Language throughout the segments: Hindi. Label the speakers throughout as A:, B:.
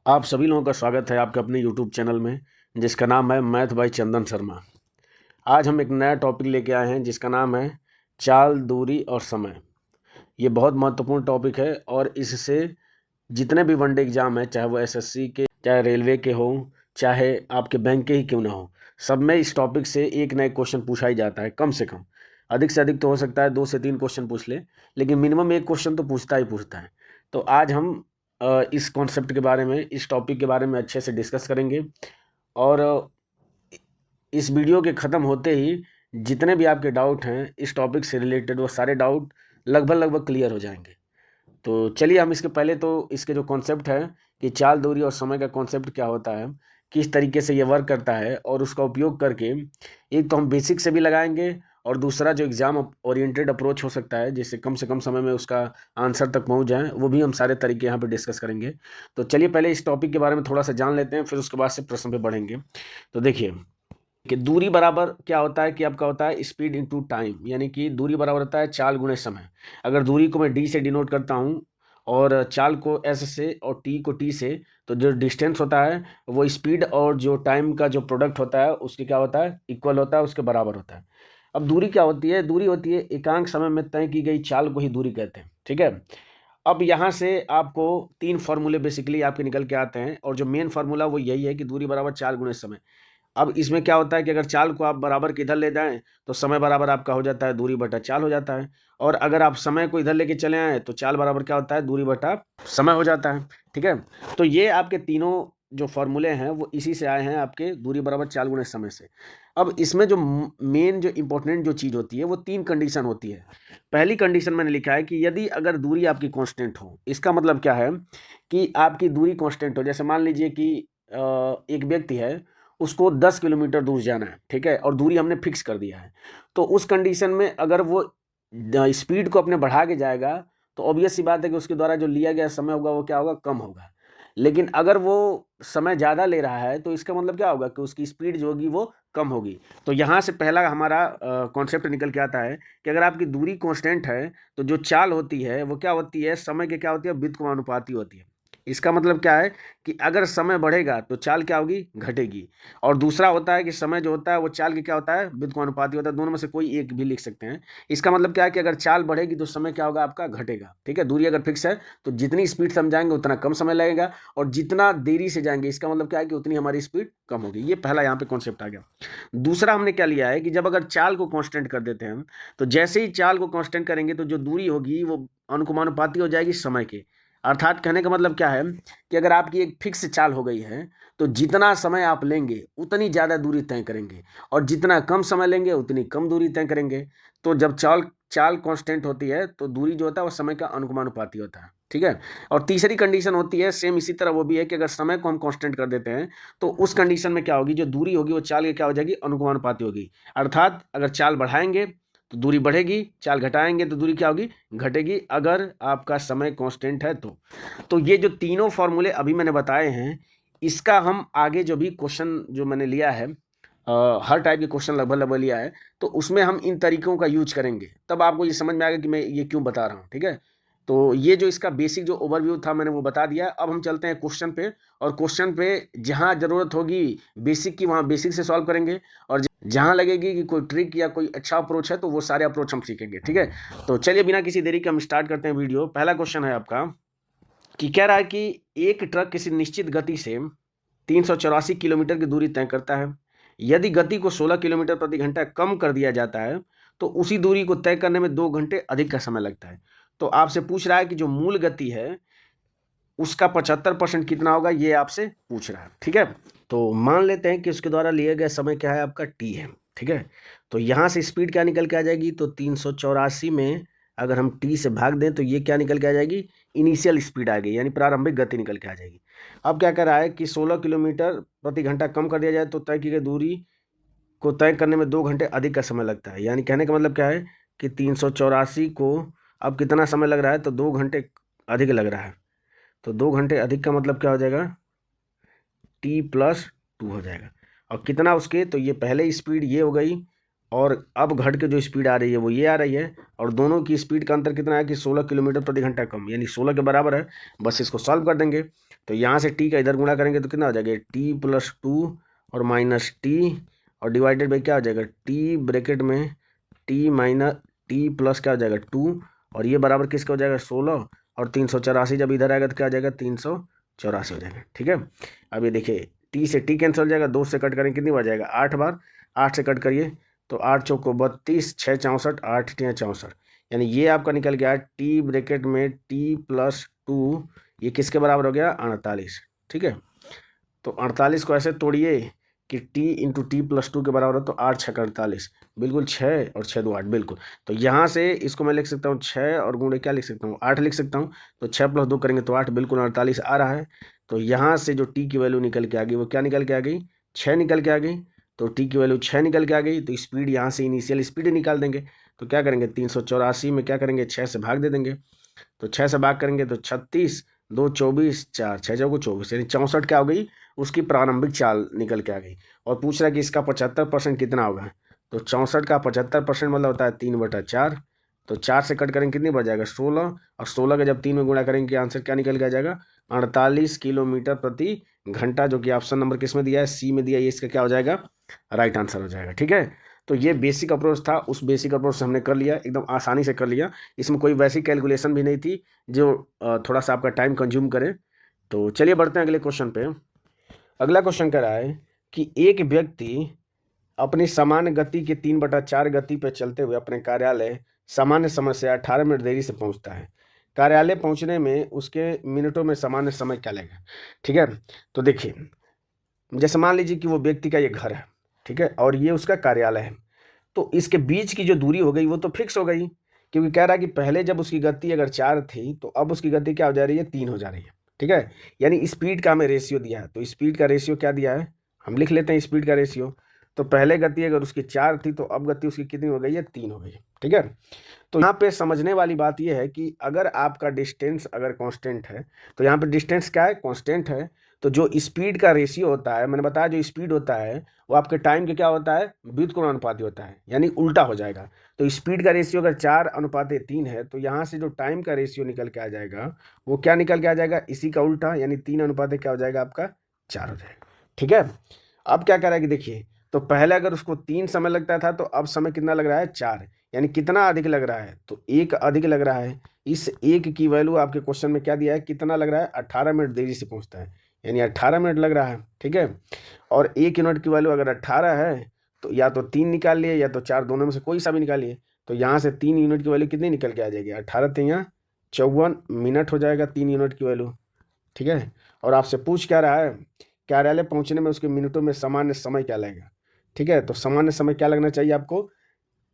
A: आप सभी लोगों का स्वागत है आपके अपने YouTube चैनल में, जिसका नाम है मैथ बाय चंदन शर्मा। आज हम एक नया टॉपिक लेके आए हैं जिसका नाम है चाल, दूरी और समय। ये बहुत महत्वपूर्ण टॉपिक है और इससे जितने भी वनडे एग्जाम है, चाहे वो एसएससी के, चाहे रेलवे के हो, चाहे आपके बैंक के ही क्यों ना हो, सब में इस टॉपिक से एक ना एक क्वेश्चन पूछा ही जाता है। कम से कम, अधिक से अधिक तो हो सकता है 2 से 3 क्वेश्चन पूछ ले, लेकिन मिनिमम एक क्वेश्चन तो पूछता ही पूछता है। तो आज हम इस कॉन्सेप्ट के बारे में, इस टॉपिक के बारे में अच्छे से डिस्कस करेंगे और इस वीडियो के ख़त्म होते ही जितने भी आपके डाउट हैं इस टॉपिक से रिलेटेड, वो सारे डाउट लगभग लगभग क्लियर हो जाएंगे। तो चलिए हम इसके पहले तो इसके जो कॉन्सेप्ट है कि चाल, दूरी और समय का कॉन्सेप्ट क्या होता है, किस तरीके से ये वर्क करता है, और उसका उपयोग करके एक तो हम बेसिक से भी लगाएंगे और दूसरा जो एग्ज़ाम ओरिएंटेड अप्रोच हो सकता है जिससे कम से कम समय में उसका आंसर तक पहुंच जाए, वो भी हम सारे तरीके यहाँ पे डिस्कस करेंगे। तो चलिए पहले इस टॉपिक के बारे में थोड़ा सा जान लेते हैं, फिर उसके बाद से प्रश्न पे बढ़ेंगे। तो देखिए कि दूरी बराबर क्या होता है कि आपका होता है स्पीड इनटू टाइम, यानी कि दूरी बराबर होता है चाल गुणे समय। अगर दूरी को मैं डी से डिनोट करता हूँ और चाल को एस से और टी को टी से, तो जो डिस्टेंस होता है वो स्पीड और जो टाइम का जो प्रोडक्ट होता है उसके क्या होता है, इक्वल होता है, उसके बराबर होता है। अब दूरी क्या होती है? दूरी होती है एकांक समय में तय की गई चाल को ही दूरी कहते हैं। ठीक है। अब यहाँ से आपको 3 फार्मूले बेसिकली आपके निकल के आते हैं और जो मेन फार्मूला वो यही है कि दूरी बराबर चाल गुणे समय। अब इसमें क्या होता है कि अगर चाल को आप बराबर किधर ले जाएं तो समय बराबर आपका हो जाता है दूरी बटा चाल हो जाता है, और अगर आप समय को इधर लेके चले आए तो चाल बराबर क्या होता है, दूरी बटा समय हो जाता है। ठीक है। तो ये आपके तीनों जो फॉर्मूले हैं वो इसी से आए हैं, आपके दूरी बराबर चाल गुणे समय से। अब इसमें जो मेन जो इंपॉर्टेंट जो चीज़ होती है वो 3 कंडीशन होती है। पहली कंडीशन मैंने लिखा है कि यदि अगर दूरी आपकी कांस्टेंट हो, इसका मतलब क्या है कि आपकी दूरी कांस्टेंट हो। जैसे मान लीजिए कि एक व्यक्ति है, उसको 10 किलोमीटर दूर जाना है, ठीक है, और दूरी हमने फिक्स कर दिया है। तो उस कंडीशन में अगर वो स्पीड को अपने बढ़ा के जाएगा तो ऑब्वियस सी बात है कि उसके द्वारा जो लिया गया समय होगा वो क्या होगा, कम होगा। लेकिन अगर वो समय ज़्यादा ले रहा है तो इसका मतलब क्या होगा कि उसकी स्पीड जो होगी वो कम होगी। तो यहाँ से पहला हमारा कॉन्सेप्ट निकल के आता है कि अगर आपकी दूरी कांस्टेंट है तो जो चाल होती है वो क्या होती है, समय के क्या होती है, व्युत्क्रमानुपाती होती है। इसका मतलब क्या है कि अगर समय बढ़ेगा तो चाल क्या होगी, घटेगी। और दूसरा होता है कि समय जो होता है वो चाल के क्या होता है, व्युत्क्रमानुपाती होता है। दोनों में से कोई एक भी लिख सकते हैं। इसका मतलब क्या है कि अगर चाल बढ़ेगी तो समय क्या होगा, आपका घटेगा। ठीक है। दूरी अगर फिक्स है तो जितनी स्पीड से हम जाएंगे उतना कम समय लगेगा, और जितना देरी से जाएंगे इसका मतलब क्या है कि उतनी हमारी स्पीड कम होगी। ये पहला यहाँ पे कॉन्सेप्ट आ गया। दूसरा हमने क्या लिया है कि जब अगर चाल को कांस्टेंट कर देते हैं हम, तो जैसे ही चाल को कांस्टेंट करेंगे तो जो दूरी होगी वो अनुकमानुपाती हो जाएगी समय के। अर्थात कहने का मतलब क्या है कि अगर आपकी एक फिक्स चाल हो गई है तो जितना समय आप लेंगे उतनी ज़्यादा दूरी तय करेंगे, और जितना कम समय लेंगे उतनी कम दूरी तय करेंगे। तो जब चाल चाल कांस्टेंट होती है तो दूरी जो होता है वो समय का अनुकमानुपाती होता है। ठीक है। और तीसरी कंडीशन होती है सेम इसी तरह, वो भी है कि अगर समय को हम कांस्टेंट कर देते हैं तो उस कंडीशन में क्या होगी, जो दूरी होगी वो चाल के क्या हो जाएगी, अनुकमानुपाती होगी। अर्थात अगर चाल बढ़ाएंगे तो दूरी बढ़ेगी, चाल घटाएंगे तो दूरी क्या होगी, घटेगी, अगर आपका समय कांस्टेंट है तो ये जो तीनों फॉर्मूले अभी मैंने बताए हैं, इसका हम आगे जो भी क्वेश्चन जो मैंने लिया है, हर टाइप के क्वेश्चन लगभग लगभग लिया है, तो उसमें हम इन तरीकों का यूज करेंगे, तब आपको ये समझ में आएगा कि मैं ये क्यों बता रहा हूँ। ठीक है। तो ये जो इसका बेसिक जो ओवरव्यू था मैंने वो बता दिया। अब हम चलते हैं क्वेश्चन पे, और क्वेश्चन पे जहाँ ज़रूरत होगी बेसिक की वहाँ बेसिक से सॉल्व करेंगे, और जहाँ लगेगी कि कोई ट्रिक या कोई अच्छा अप्रोच है तो वो सारे अप्रोच हम सीखेंगे। ठीक है। तो चलिए बिना किसी देरी के हम स्टार्ट करते हैं वीडियो। पहला क्वेश्चन है आपका कि कह रहा है कि एक ट्रक किसी निश्चित गति से 384 किलोमीटर की दूरी तय करता है। यदि गति को 16 किलोमीटर प्रति घंटा कम कर दिया जाता है तो उसी दूरी को तय करने में 2 घंटे अधिक का समय लगता है। तो आपसे पूछ रहा है कि जो मूल गति है उसका 75% कितना होगा, ये आपसे पूछ रहा है। ठीक है। तो मान लेते हैं कि उसके द्वारा लिया गया समय क्या है, आपका टी है। ठीक है। तो यहाँ से स्पीड क्या निकल के आ जाएगी, तो 384 में अगर हम टी से भाग दें तो ये क्या निकल के आ जाएगी, इनिशियल स्पीड आ गई, यानी प्रारंभिक गति निकल के आ जाएगी। अब क्या कर रहा है कि 16 किलोमीटर प्रति घंटा कम कर दिया जाए तो तय की गई दूरी को तय करने में 2 घंटे अधिक का समय लगता है। यानी कहने का मतलब क्या है कि 384 को अब कितना समय लग रहा है, तो 2 घंटे अधिक लग रहा है। तो 2 घंटे अधिक का मतलब क्या हो जाएगा, t+2 हो जाएगा। और कितना उसके, तो ये पहले स्पीड ये हो गई, और अब घट के जो स्पीड आ रही है वो ये आ रही है, और दोनों की स्पीड का अंतर कितना है कि 16 किलोमीटर प्रति घंटा कम, यानी 16 के बराबर है। बस इसको सॉल्व कर देंगे तो यहाँ से टी का इधर गुणा करेंगे तो कितना हो जाएगा, t+2 और माइनस टी और डिवाइडेड बाई क्या हो जाएगा, टी ब्रैकेट में टी माइनस टी प्लस क्या हो जाएगा 2 और ये बराबर किसका हो जाएगा 16 और 384 जब इधर आएगा तो क्या हो जाएगा 384 हो जाएगा। ठीक है, अब ये देखिए टी से टी कैंसिल हो जाएगा, 2 से कट करेंगे कितनी बार जाएगा 8 बार, 8 से कट करिए तो 8 चौको 32, 6 64, 8 × 64, यानी ये आपका निकल गया टी ब्रैकेट में t+2, ये किसके बराबर हो गया 48। ठीक है, तो 48 को ऐसे तोड़िए कि t × t+2 के बराबर हो तो 8 × 6 = 48, बिल्कुल 6 और 6 2 8 बिल्कुल। तो यहाँ से इसको मैं लिख सकता हूँ 6 और गुणे क्या लिख सकता हूँ 8 लिख सकता हूँ, तो 6 + 2 करेंगे तो 8, बिल्कुल 48 आ रहा है। तो यहाँ से जो t की वैल्यू निकल के आ गई वो क्या निकल के आ गई 6 निकल के आ गई, तो t की वैल्यू 6 निकल के आ गई। तो स्पीड यहाँ से इनिशियल स्पीड निकाल देंगे, तो क्या करेंगे 384 में क्या करेंगे 6 से भाग दे देंगे, तो 6 से भाग करेंगे तो 36, 2 24, 4 6 चौको 24, यानी 64 क्या हो गई उसकी प्रारंभिक चाल निकल के आ गई। और पूछ रहा है कि इसका 75% कितना होगा, तो 64 का 75% मतलब होता है 3/4, तो 4 से कट करेंगे कितनी बढ़ जाएगा 16 और 16 का जब 3 में गुणा करेंगे आंसर क्या निकल के आ जाएगा 48 किलोमीटर प्रति घंटा, जो कि ऑप्शन नंबर किस में दिया है सी में दिया है, ये इसका क्या हो जाएगा राइट आंसर हो जाएगा। ठीक है, तो ये बेसिक अप्रोच था, उस बेसिक अप्रोच से हमने कर लिया, एकदम आसानी से कर लिया, इसमें कोई वैसी कैलकुलेशन भी नहीं थी जो थोड़ा सा आपका टाइम कंज्यूम करे। तो चलिए बढ़ते हैं अगले क्वेश्चन पे। अगला क्वेश्चन कह रहा है कि एक व्यक्ति अपनी सामान्य गति के 3/4 गति पर चलते हुए अपने कार्यालय सामान्य समय से 18 मिनट देरी से पहुंचता है। कार्यालय पहुंचने में उसके मिनटों में सामान्य समय क्या लगेगा। ठीक है, तो देखिए जैसे मान लीजिए कि वो व्यक्ति का ये घर है, ठीक है, और ये उसका कार्यालय है, तो इसके बीच की जो दूरी हो गई वो तो फिक्स हो गई, क्योंकि कह रहा है कि पहले जब उसकी गति अगर 4 थी तो अब उसकी गति क्या हो जा रही है 3 हो जा रही है। ठीक है, यानी स्पीड का हमें रेशियो दिया है, तो स्पीड का रेशियो क्या दिया है हम लिख लेते हैं स्पीड का रेशियो। तो पहले गति अगर उसकी 4 थी तो अब गति उसकी कितनी हो गई है 3 हो गई है। ठीक है, तो यहाँ पे समझने वाली बात यह है कि अगर आपका डिस्टेंस अगर कांस्टेंट है, तो यहाँ पे डिस्टेंस क्या है कांस्टेंट है, तो जो स्पीड का रेशियो होता है, मैंने बताया जो स्पीड होता है वो आपके टाइम के क्या होता है व्युत्क्रमानुपाती होता है, यानी उल्टा हो जाएगा। तो स्पीड का रेशियो अगर 4:3 है तो यहाँ से जो टाइम का रेशियो निकल के आ जाएगा वो क्या निकल के आ जाएगा इसी का उल्टा, यानी 3 क्या हो जाएगा आपका 4 हो जाएगा। ठीक है, अब क्या करेगा कि देखिए, तो पहले अगर उसको 3 समय लगता था तो अब समय कितना लग रहा है 4, यानी कितना अधिक लग रहा है तो 1 अधिक लग रहा है। इस 1 की वैल्यू आपके क्वेश्चन में क्या दिया है कितना लग रहा है 18 मिनट देरी से पहुंचता है, यानी 18 मिनट लग रहा है। ठीक है, और 1 यूनिट की वैल्यू अगर 18 है तो या तो 3 निकाल लिए या तो 4, दोनों में से कोई सा भी निकालिए। तो यहाँ से 3 यूनिट की वैल्यू कितनी निकल के आ जाएगी 18 यहाँ 54 मिनट हो जाएगा 3 यूनिट की वैल्यू। ठीक है, और आपसे पूछ क्या रहा है कार्यालय पहुंचने में उसके मिनटों में सामान्य समय क्या लगेगा। ठीक है, तो सामान्य समय क्या लगना चाहिए आपको,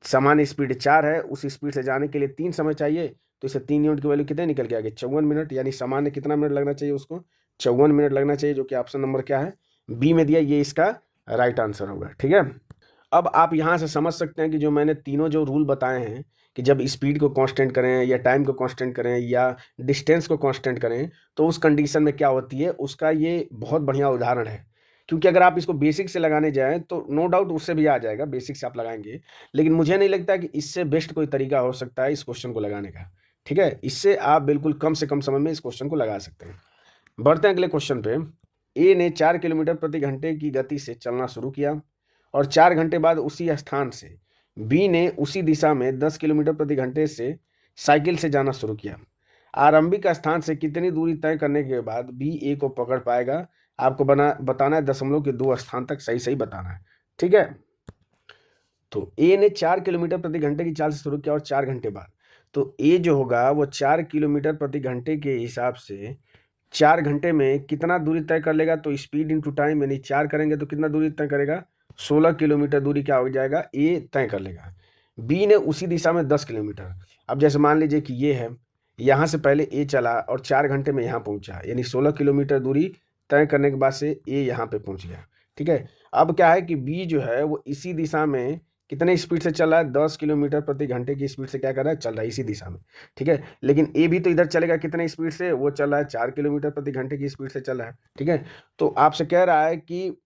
A: सामान्य स्पीड 4 है, उस स्पीड से जाने के लिए 3 समय चाहिए, तो इसे 3 यूनिट की वैल्यू कितने निकल के आ गई 54 मिनट, यानी सामान्य कितना मिनट लगना चाहिए उसको 54 मिनट लगना चाहिए, जो कि ऑप्शन नंबर क्या है बी में दिया, ये इसका राइट आंसर होगा। ठीक है, अब आप यहाँ से समझ सकते हैं कि जो मैंने तीनों जो रूल बताए हैं कि जब स्पीड को कांस्टेंट करें या टाइम को कांस्टेंट करें या डिस्टेंस को कांस्टेंट करें तो उस कंडीशन में क्या होती है, उसका ये बहुत बढ़िया उदाहरण है। क्योंकि अगर आप इसको बेसिक से लगाने जाएं तो नो डाउट उससे भी आ जाएगा, बेसिक से आप लगाएंगे, लेकिन मुझे नहीं लगता कि इससे बेस्ट कोई तरीका हो सकता है इस क्वेश्चन को लगाने का। ठीक है, इससे आप बिल्कुल कम से कम समय में इस क्वेश्चन को लगा सकते हैं। बढ़ते हैं अगले क्वेश्चन पे। ए ने 4 किलोमीटर प्रति घंटे की गति से चलना शुरू किया और 4 घंटे बाद उसी स्थान से बी ने उसी दिशा में 10 किलोमीटर प्रति घंटे से साइकिल से जाना शुरू किया। आरंभिक स्थान से कितनी दूरी तय करने के बाद बी ए को पकड़ पाएगा, आपको बताना है दशमलव के 2 स्थान तक सही सही बताना है। ठीक है, तो ए ने 4 किलोमीटर प्रति घंटे की चाल से शुरू किया और 4 घंटे बाद, तो ए जो होगा वो 4 किलोमीटर प्रति घंटे के हिसाब से 4 घंटे में कितना दूरी तय कर लेगा, तो स्पीड इंटू टाइम, यानी 4 करेंगे तो कितना दूरी तय करेगा 16 किलोमीटर दूरी क्या हो जाएगा ए तय कर लेगा। बी ने उसी दिशा में 10 किलोमीटर, अब जैसे मान लीजिए कि ये है, यहाँ से पहले ए चला और 4 घंटे में यहाँ पहुँचा, यानी 16 किलोमीटर दूरी तय करने के बाद से ए यहाँ पे पहुँच गया। ठीक है, अब क्या है कि बी जो है वो इसी दिशा में कितने स्पीड से चल रहा है 10 किलोमीटर प्रति घंटे की स्पीड से क्या कर रहा है चल रहा है इसी दिशा में। ठीक है, लेकिन ए भी तो इधर चलेगा कितने स्पीड से, वो चल रहा है 4 किलोमीटर प्रति घंटे की स्पीड से चल रहा है। ठीक है, तो आपसे कह रहा है कि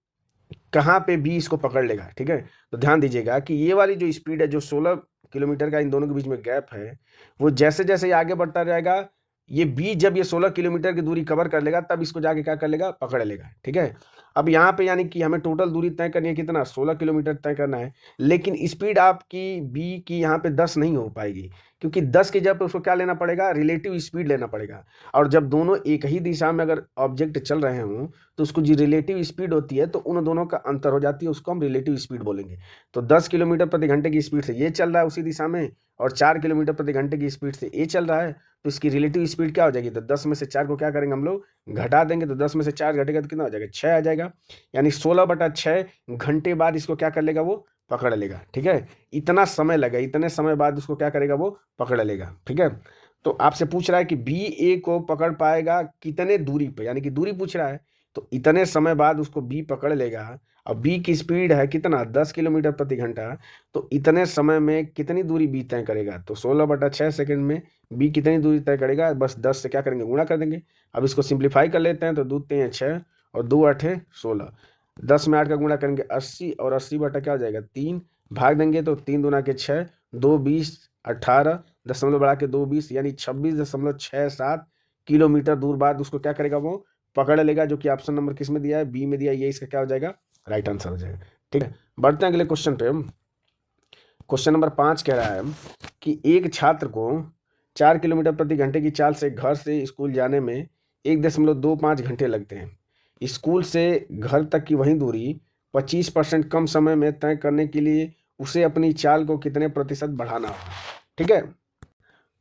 A: कहाँ पे बी इसको पकड़ लेगा। ठीक है, तो ध्यान दीजिएगा कि ये वाली जो स्पीड है जो 16 किलोमीटर का इन दोनों के बीच में गैप है, वो जैसे जैसे आगे बढ़ता जाएगा ये बी जब ये 16 किलोमीटर की दूरी कवर कर लेगा तब इसको जाके क्या कर लेगा, पकड़ लेगा। ठीक है, अब यहाँ पे यानी कि हमें टोटल दूरी तय करनी है, कितना, 16 किलोमीटर तय करना है। लेकिन स्पीड आपकी बी की यहाँ पे 10 नहीं हो पाएगी, क्योंकि 10 की जगह पे उसको क्या लेना पड़ेगा, रिलेटिव स्पीड लेना पड़ेगा। और जब दोनों एक ही दिशा में अगर ऑब्जेक्ट चल रहे हों तो उसको जो रिलेटिव स्पीड होती है तो उन दोनों का अंतर हो जाती है, उसको हम रिलेटिव स्पीड बोलेंगे। तो 10 किलोमीटर प्रति घंटे की स्पीड से ये चल रहा है उसी दिशा में, और 4 किलोमीटर प्रति घंटे की स्पीड से ये चल रहा है, तो इसकी रिलेटिव स्पीड क्या हो जाएगी, तो 10 में से 4 को क्या करेंगे हम लोग, घटा देंगे। तो 10 में से 4 घटेगा तो कितना हो जाएगा, 6 आ जाएगा। यानी 16/6 घंटे बाद इसको क्या कर लेगा, वो पकड़ लेगा। ठीक है, इतना समय लगा, इतने समय बाद उसको क्या करेगा, वो पकड़ लेगा। ठीक है, तो आपसे पूछ रहा है कि बी ए को पकड़ पाएगा कितने दूरी पे, यानी कि दूरी पूछ रहा है, तो इतने समय बाद उसको बी पकड़ लेगा। अब बी की स्पीड है कितना, 10 किलोमीटर प्रति घंटा, तो इतने समय में कितनी दूरी बी तय करेगा, तो 16/6 सेकंड में बी कितनी दूरी तय करेगा, बस 10 से क्या करेंगे, गुणा कर देंगे। अब इसको सिंप्लीफाई कर लेते हैं, तो 2 3 6 और 2 8 16, 10 में 8 का गुणा करेंगे 80, और 80 बटा क्या हो जाएगा 3, भाग देंगे तो 3 दूना के 6, 2 20, 18 दशमलव बढ़ा के 2 20, यानी 26.67 किलोमीटर दूर बाद उसको क्या करेगा, वो पकड़ लेगा, जो कि ऑप्शन नंबर किस में दिया है, बी में दिया है। ये इसका क्या हो जाएगा, राइट आंसर हो जाएगा। ठीक है, बढ़ते हैं अगले क्वेश्चन पे। क्वेश्चन नंबर 5 कह रहा है कि एक छात्र को 4 किलोमीटर प्रति घंटे की चाल से घर से स्कूल जाने में 1.25 घंटे लगते हैं। स्कूल से घर तक की वही दूरी 25% कम समय में तय करने के लिए उसे अपनी चाल को कितने प्रतिशत बढ़ाना होगा। ठीक है,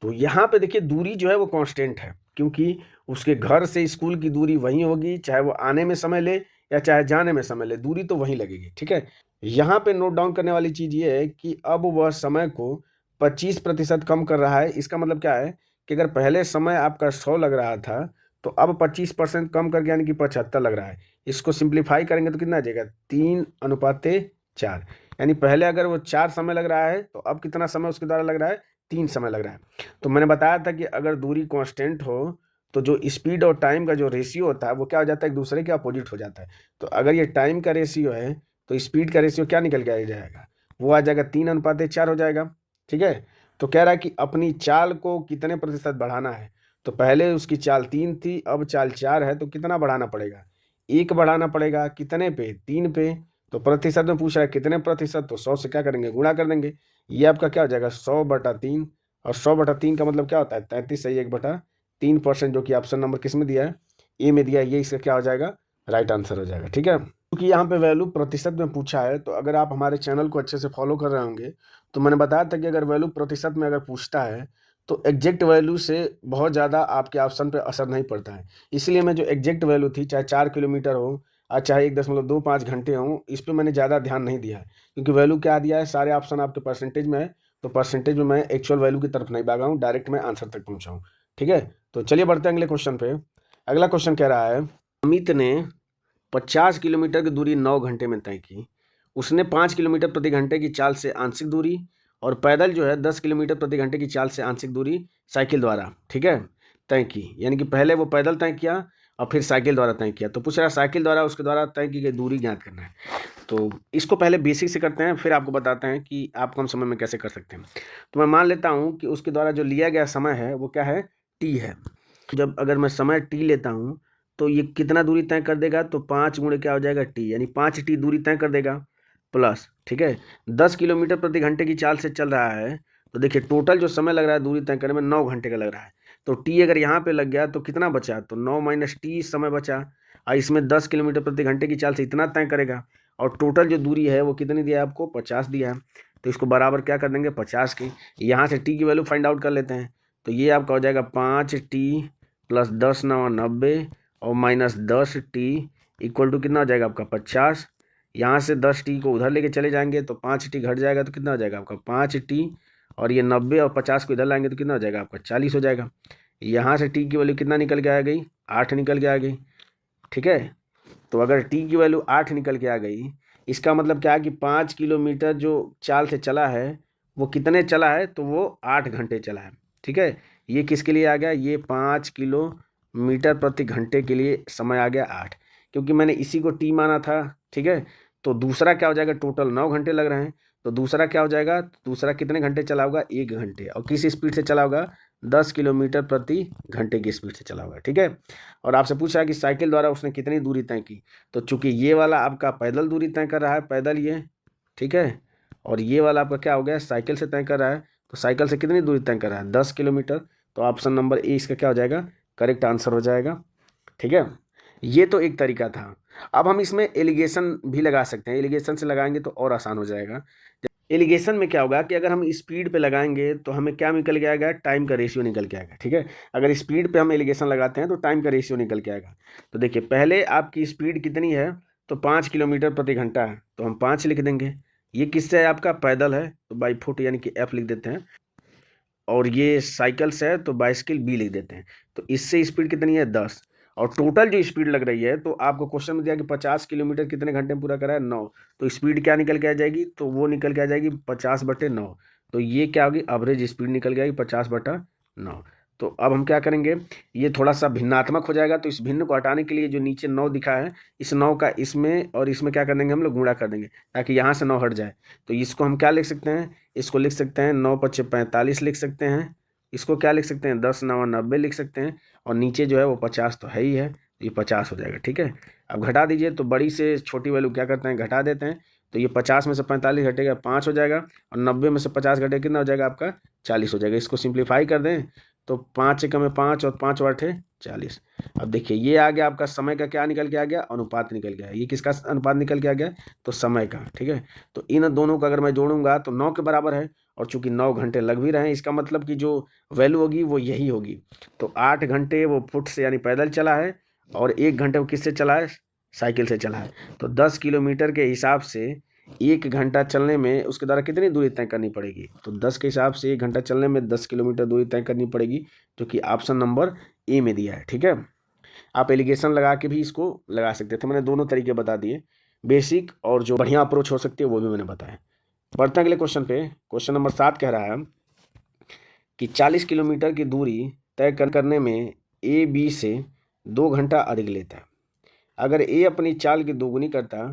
A: तो यहाँ पे देखिए दूरी जो है वो कांस्टेंट है, क्योंकि उसके घर से स्कूल की दूरी वही होगी, चाहे वो आने में समय ले या चाहे जाने में समय ले, दूरी तो वही लगेगी। ठीक है, यहाँ पे नोट डाउन करने वाली चीज़ ये है कि अब वह समय को 25% कम कर रहा है। इसका मतलब क्या है कि अगर पहले समय आपका 100 लग रहा था, तो अब 25% कम करके यानी कि 75 लग रहा है। इसको सिंप्लीफाई करेंगे तो कितना आ जाएगा, 3:4। यानी पहले अगर वो 4 समय लग रहा है, तो अब कितना समय उसके द्वारा लग रहा है, 3 समय लग रहा है। तो मैंने बताया था कि अगर दूरी कांस्टेंट हो तो जो स्पीड और टाइम का जो रेशियो होता है वो क्या हो जाता है, एक दूसरे के अपोजिट हो जाता है। तो अगर ये टाइम का रेशियो है तो स्पीड का रेशियो क्या निकल के आ जाएगा, वो आ जाएगा 3:4 हो जाएगा। ठीक है, तो कह रहा है कि अपनी चाल को कितने प्रतिशत बढ़ाना है। तो पहले उसकी चाल 3 थी, अब चाल 4 है, तो कितना बढ़ाना पड़ेगा, 1 बढ़ाना पड़ेगा। कितने पे, 3 पे। तो प्रतिशत में पूछ रहा है कितने प्रतिशत, तो 100 से क्या करेंगे, गुणा कर देंगे। ये आपका क्या हो जाएगा, 100/3, और 100/3 का मतलब क्या होता है, 33 सही 1/3%, जो कि ऑप्शन नंबर किस में दिया है, ए में दिया है। ये इसका क्या हो जाएगा, राइट आंसर हो जाएगा। ठीक है, क्योंकि यहाँ पे वैल्यू प्रतिशत में पूछा है, तो अगर आप हमारे चैनल को अच्छे से फॉलो कर रहे होंगे तो मैंने बताया था कि अगर वैल्यू प्रतिशत में अगर पूछता है तो एग्जैक्ट वैल्यू से बहुत ज़्यादा आपके ऑप्शन पे असर नहीं पड़ता है। इसलिए मैं जो एग्जैक्ट वैल्यू थी, चाहे 4 किलोमीटर हो और चाहे 1.25 घंटे हो, इस पर मैंने ज़्यादा ध्यान नहीं दिया है, क्योंकि वैल्यू क्या दिया है, सारे ऑप्शन आपके परसेंटेज में है। तो परसेंटेज में मैं एक्चुअल वैल्यू की तरफ नहीं भागा हूँ, डायरेक्ट मैं आंसर तक पहुँचा हूँ। ठीक है, तो चलिए बढ़ते हैं अगले क्वेश्चन पे। अगला क्वेश्चन कह रहा है, अमित ने 50 किलोमीटर की दूरी 9 घंटे में तय की। उसने 5 किलोमीटर प्रति घंटे की चाल से आंशिक दूरी, और पैदल जो है 10 किलोमीटर प्रति घंटे की चाल से आंशिक दूरी साइकिल द्वारा, ठीक है, तय की। यानी कि पहले वो पैदल तय किया और फिर साइकिल द्वारा तय किया। तो पूछ रहा है साइकिल द्वारा उसके द्वारा तय की गई दूरी ज्ञात करना है। तो इसको पहले बेसिक से करते हैं, फिर आपको बताते हैं कि आप कम समय में कैसे कर सकते हैं। तो मैं मान लेता हूँ कि उसके द्वारा जो लिया गया समय है वो क्या है, टी है। जब अगर मैं समय टी लेता हूँ तो ये कितना दूरी तय कर देगा, तो 5 गुणे क्या हो जाएगा टी, यानी 5 टी दूरी तय कर देगा प्लस, ठीक है, 10 किलोमीटर प्रति घंटे की चाल से चल रहा है। तो देखिए टोटल जो समय लग रहा है दूरी तय करने में 9 घंटे का लग रहा है। तो टी अगर यहाँ पे लग गया तो कितना बचा, तो 9 - टी समय बचा, और इसमें 10 किलोमीटर प्रति घंटे की चाल से इतना तय करेगा, और टोटल जो दूरी है वो कितनी दिया है आपको, 50 दिया है। तो इसको बराबर क्या कर देंगे, 50 की। यहाँ से टी की वैल्यू फाइंड आउट कर लेते हैं। तो ये आपका हो जाएगा 5t प्लस 10 9 90 और माइनस 10t इक्वल टू कितना हो जाएगा आपका 50। यहाँ से 10t को उधर लेके चले जाएंगे तो 5t घट जाएगा, तो कितना हो जाएगा आपका 5t, और ये 90 और 50 को इधर लाएंगे तो कितना हो जाएगा आपका 40 हो जाएगा। यहाँ से t की वैल्यू कितना निकल के आ गई, 8 निकल के आ गई। ठीक है, तो अगर t की वैल्यू 8 निकल के आ गई, इसका मतलब क्या है कि 5 किलोमीटर जो चाल से चला है वो कितने चला है, तो वो 8 घंटे चला है। ठीक है, ये किसके लिए आ गया, ये 5 किलोमीटर प्रति घंटे के लिए समय आ गया 8, क्योंकि मैंने इसी को टी माना था। ठीक है, तो दूसरा क्या हो जाएगा, टोटल 9 घंटे लग रहे हैं, तो दूसरा क्या हो जाएगा, दूसरा कितने घंटे चला होगा, 1 घंटे, और किस स्पीड से चला होगा, 10 किलोमीटर प्रति घंटे की स्पीड से चला हुआ है, ठीक है। और आपसे पूछा है कि साइकिल द्वारा उसने कितनी दूरी तय की, तो चूंकि ये वाला आपका पैदल दूरी तय कर रहा है, पैदल ये, ठीक है, और ये वाला आपका क्या हो गया, साइकिल से तय कर रहा है, तो साइकिल से कितनी दूरी तय कर रहा है, 10 किलोमीटर। तो ऑप्शन नंबर ए इसका क्या हो जाएगा, करेक्ट आंसर हो जाएगा, ठीक है। ये तो एक तरीका था। अब हम इसमें एलिगेशन भी लगा सकते हैं, एलिगेशन से लगाएंगे तो और आसान हो जाएगा। एलिगेशन में क्या होगा कि अगर हम स्पीड पे लगाएंगे तो हमें क्या निकल के आएगा, टाइम का रेशियो निकल के आएगा, ठीक है। अगर स्पीड पे हम एलिगेशन लगाते हैं तो टाइम का रेशियो निकल के आएगा। तो देखिए पहले आपकी स्पीड कितनी है, तो 5 किलोमीटर प्रति घंटा है, तो हम 5 लिख देंगे। ये किससे है, आपका पैदल है, तो बाई फुट यानी कि एफ लिख देते हैं। और ये साइकिल से है तो बाइसिकल बी लिख देते हैं। तो इससे स्पीड कितनी है, 10। और टोटल जो स्पीड लग रही है, तो आपको क्वेश्चन में दिया कि 50 किलोमीटर कितने घंटे में पूरा करा है, 9। तो स्पीड क्या निकल के आ जाएगी, तो वो निकल के आ जाएगी 50/9। तो ये क्या होगी, एवरेज स्पीड निकल के आएगी 50/9। तो अब हम क्या करेंगे, ये थोड़ा सा भिन्नात्मक हो जाएगा, तो इस भिन्न को हटाने के लिए जो नीचे 9 दिखा है, इस 9 का इसमें और इसमें क्या कर देंगे, हम लोग गुणा कर देंगे ताकि यहाँ से 9 हट जाए। तो इसको हम क्या लिख सकते हैं, इसको लिख सकते हैं 9×5 = 45 लिख सकते हैं। इसको क्या लिख सकते हैं, 10×9 = 90 लिख सकते हैं। और नीचे जो है वो 50 तो है ही है, ये 50 हो जाएगा, ठीक है। अब घटा दीजिए, तो बड़ी से छोटी वैल्यू क्या करते हैं, घटा देते हैं। तो ये 50 में से 45 घटेगा 5 हो जाएगा, और 90 में से 50 घटेगा कितना हो जाएगा आपका, 40 हो जाएगा। इसको सिंप्लीफाई कर दें तो 5 एकम में 5 और 5 8 40। अब देखिए ये आ गया आपका समय का क्या निकल के आ गया, अनुपात निकल गया। ये किसका अनुपात निकल के आ गया, तो समय का, ठीक है। तो इन दोनों का अगर मैं जोड़ूंगा तो 9 के बराबर है, और चूंकि 9 घंटे लग भी रहे हैं, इसका मतलब कि जो वैल्यू होगी वो यही होगी। तो 8 घंटे वो फुट से यानी पैदल चला है, और 1 घंटे वो किससे चला है, साइकिल से चला है। तो 10 किलोमीटर के हिसाब से 1 घंटा चलने में उसके द्वारा कितनी दूरी तय करनी पड़ेगी, तो 10 के हिसाब से 1 घंटा चलने में 10 किलोमीटर दूरी तय करनी पड़ेगी, जो कि ऑप्शन नंबर ए में दिया है, ठीक है। आप एलिगेशन लगा के भी इसको लगा सकते थे, मैंने दोनों तरीके बता दिए, बेसिक और जो बढ़िया अप्रोच हो सकती है वो भी मैंने बताया। बढ़ते हैं अगले क्वेश्चन पे। क्वेश्चन नंबर 7 कह रहा है कि 40 किलोमीटर की दूरी तय करने में ए बी से 2 घंटा अधिक लेता है। अगर ए अपनी चाल की दोगुनी करता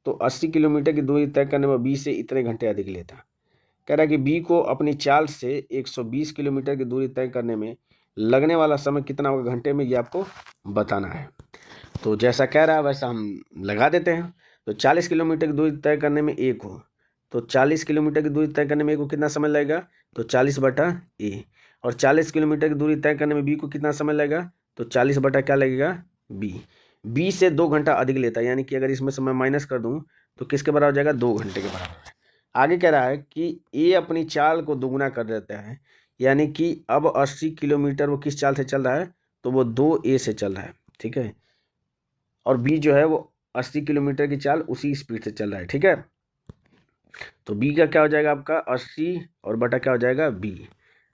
A: तो 80 किलोमीटर की दूरी तय करने में बी से इतने घंटे अधिक लेता। कह रहा है कि बी को अपनी चाल से 120 किलोमीटर की दूरी तय करने में लगने वाला समय कितना होगा घंटे में, ये आपको बताना है। तो जैसा कह रहा है वैसा हम लगा देते हैं। तो 40 किलोमीटर की दूरी तय करने में ए को, तो 40 किलोमीटर की दूरी तय करने में ए को कितना समय लगेगा, तो 40/a। और 40 किलोमीटर की दूरी तय करने में बी को कितना समय लगेगा, तो 40 बटा क्या लगेगा, बी से 2 घंटा अधिक लेता है, यानी कि अगर इसमें समय माइनस कर दूं तो किसके बराबर हो जाएगा, 2 घंटे के बराबर है। आगे कह रहा है कि ए अपनी चाल को दोगुना कर देता है, यानी कि अब 80 किलोमीटर वो किस चाल से चल रहा है, तो वो 2a से चल रहा है, ठीक है। और बी जो है वो 80 किलोमीटर की चाल उसी स्पीड से चल रहा है, ठीक है। तो बी का क्या हो जाएगा आपका 80 और बटा क्या हो जाएगा बी।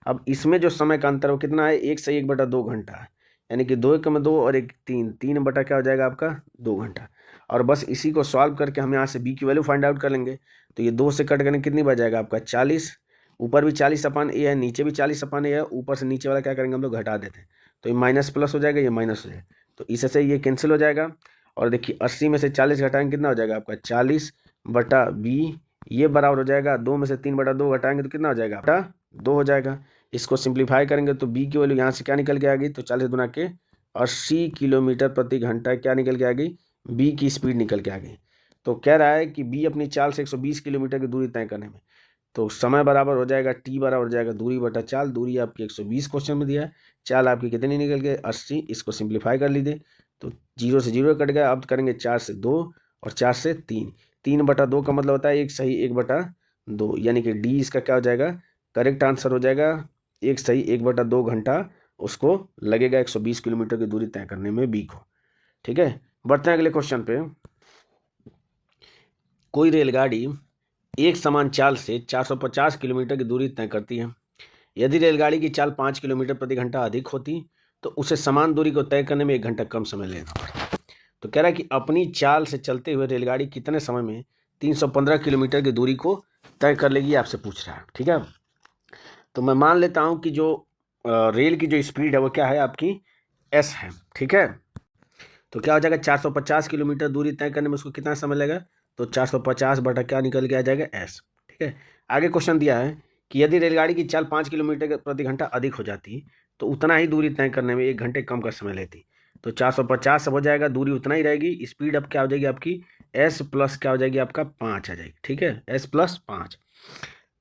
A: अब इसमें जो समय का अंतर वो कितना है, 1 से 1/2 घंटा है, यानी कि 2 एकम 2 और 1 3 बटा क्या हो जाएगा आपका 2 घंटा। और बस इसी को सॉल्व करके हम यहाँ से बी की वैल्यू फाइंड आउट कर लेंगे। तो ये 2 से कट करने कितनी बच जाएगा आपका 40, ऊपर भी 40/a है, नीचे भी 40/a है, ऊपर से नीचे वाला क्या करेंगे हम लोग घटा देते हैं। तो ये माइनस प्लस हो जाएगा, ये माइनस हो जाएगा, तो इससे ये कैंसिल हो जाएगा। और देखिए 80 में से 40 घटाएंगे कितना हो जाएगा आपका 40/b, ये बराबर हो जाएगा 2 में से 3/2 घटाएंगे तो कितना हो जाएगा बटा 2 हो जाएगा। इसको सिंप्लीफाई करेंगे तो बी की वैल्यू यहाँ से क्या निकल के आ गई, तो 40 गुना के 80 किलोमीटर प्रति घंटा क्या निकल के आ गई, बी की स्पीड निकल के आ गई। तो कह रहा है कि बी अपनी चाल से 120 किलोमीटर की दूरी तय करने में, तो समय बराबर हो जाएगा टी बराबर हो जाएगा दूरी बटा चाल। दूरी आपकी 120 क्वेश्चन में दिया है, चाल आपकी कितनी निकल गई 80। इसको सिंप्लीफाई कर लीजिए तो 0 से 0 कट गया। अब करेंगे 4 से 2 और 4 से 3, 3/2 का मतलब होता है 1 सही 1/2, यानी कि डी इसका क्या हो जाएगा, करेक्ट आंसर हो जाएगा 1 सही 1/2 घंटा उसको लगेगा 120 किलोमीटर की दूरी तय करने में बी को, ठीक है। बढ़ते हैं अगले क्वेश्चन पे। कोई रेलगाड़ी एक समान चाल से 450 किलोमीटर की दूरी तय करती है। यदि रेलगाड़ी की चाल 5 किलोमीटर प्रति घंटा अधिक होती तो उसे समान दूरी को तय करने में 1 घंटा कम समय लेना पड़ता। तो कह रहा है कि अपनी चाल से चलते हुए रेलगाड़ी कितने समय में 315 किलोमीटर की दूरी को तय कर लेगी, आपसे पूछ रहा है, ठीक है। तो मैं मान लेता हूं कि जो रेल की जो स्पीड है वो क्या है आपकी एस है, ठीक है। तो क्या हो जाएगा 450 किलोमीटर दूरी तय करने में उसको कितना समय लगेगा, तो 450 बटा क्या निकल के आ जाएगा एस, ठीक है। आगे क्वेश्चन दिया है कि यदि रेलगाड़ी की चाल 5 किलोमीटर प्रति घंटा अधिक हो जाती तो उतना ही दूरी तय करने में 1 घंटे कम का समय लेती। तो 450 हो जाएगा, दूरी उतना ही रहेगी। स्पीड अब क्या हो जाएगी आपकी एस प्लस क्या हो जाएगी आपका 5 आ जाएगी। ठीक है, एस प्लस 5।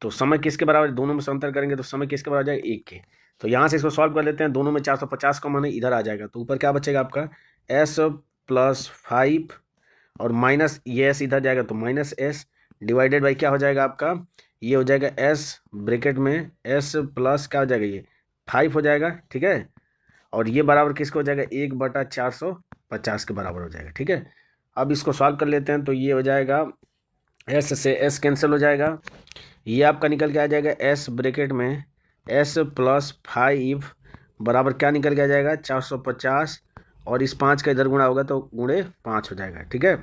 A: तो समय किसके बराबर है? दोनों में से अंतर करेंगे तो समय किसके बराबर आ जाएगा? 1 के। तो यहाँ से इसको सॉल्व कर लेते हैं। दोनों में 450 का मान इधर आ जाएगा, तो ऊपर क्या बचेगा आपका एस प्लस 5 और माइनस ये एस इधर जाएगा तो माइनस एस डिवाइडेड बाई क्या हो जाएगा आपका, ये हो जाएगा एस ब्रैकेट में एस प्लस क्या हो जाएगा ये 5 हो जाएगा। ठीक है, और ये बराबर किसको हो जाएगा 1/450 के बराबर हो जाएगा। ठीक है, अब इसको सॉल्व कर लेते हैं। तो ये हो जाएगा एस से एस कैंसिल हो जाएगा, ये आपका निकल के आ जाएगा एस ब्रैकेट में एस प्लस 5 बराबर क्या निकल के आ जाएगा 450 और इस 5 का इधर गुणा होगा तो गुणे 5 हो जाएगा। ठीक है,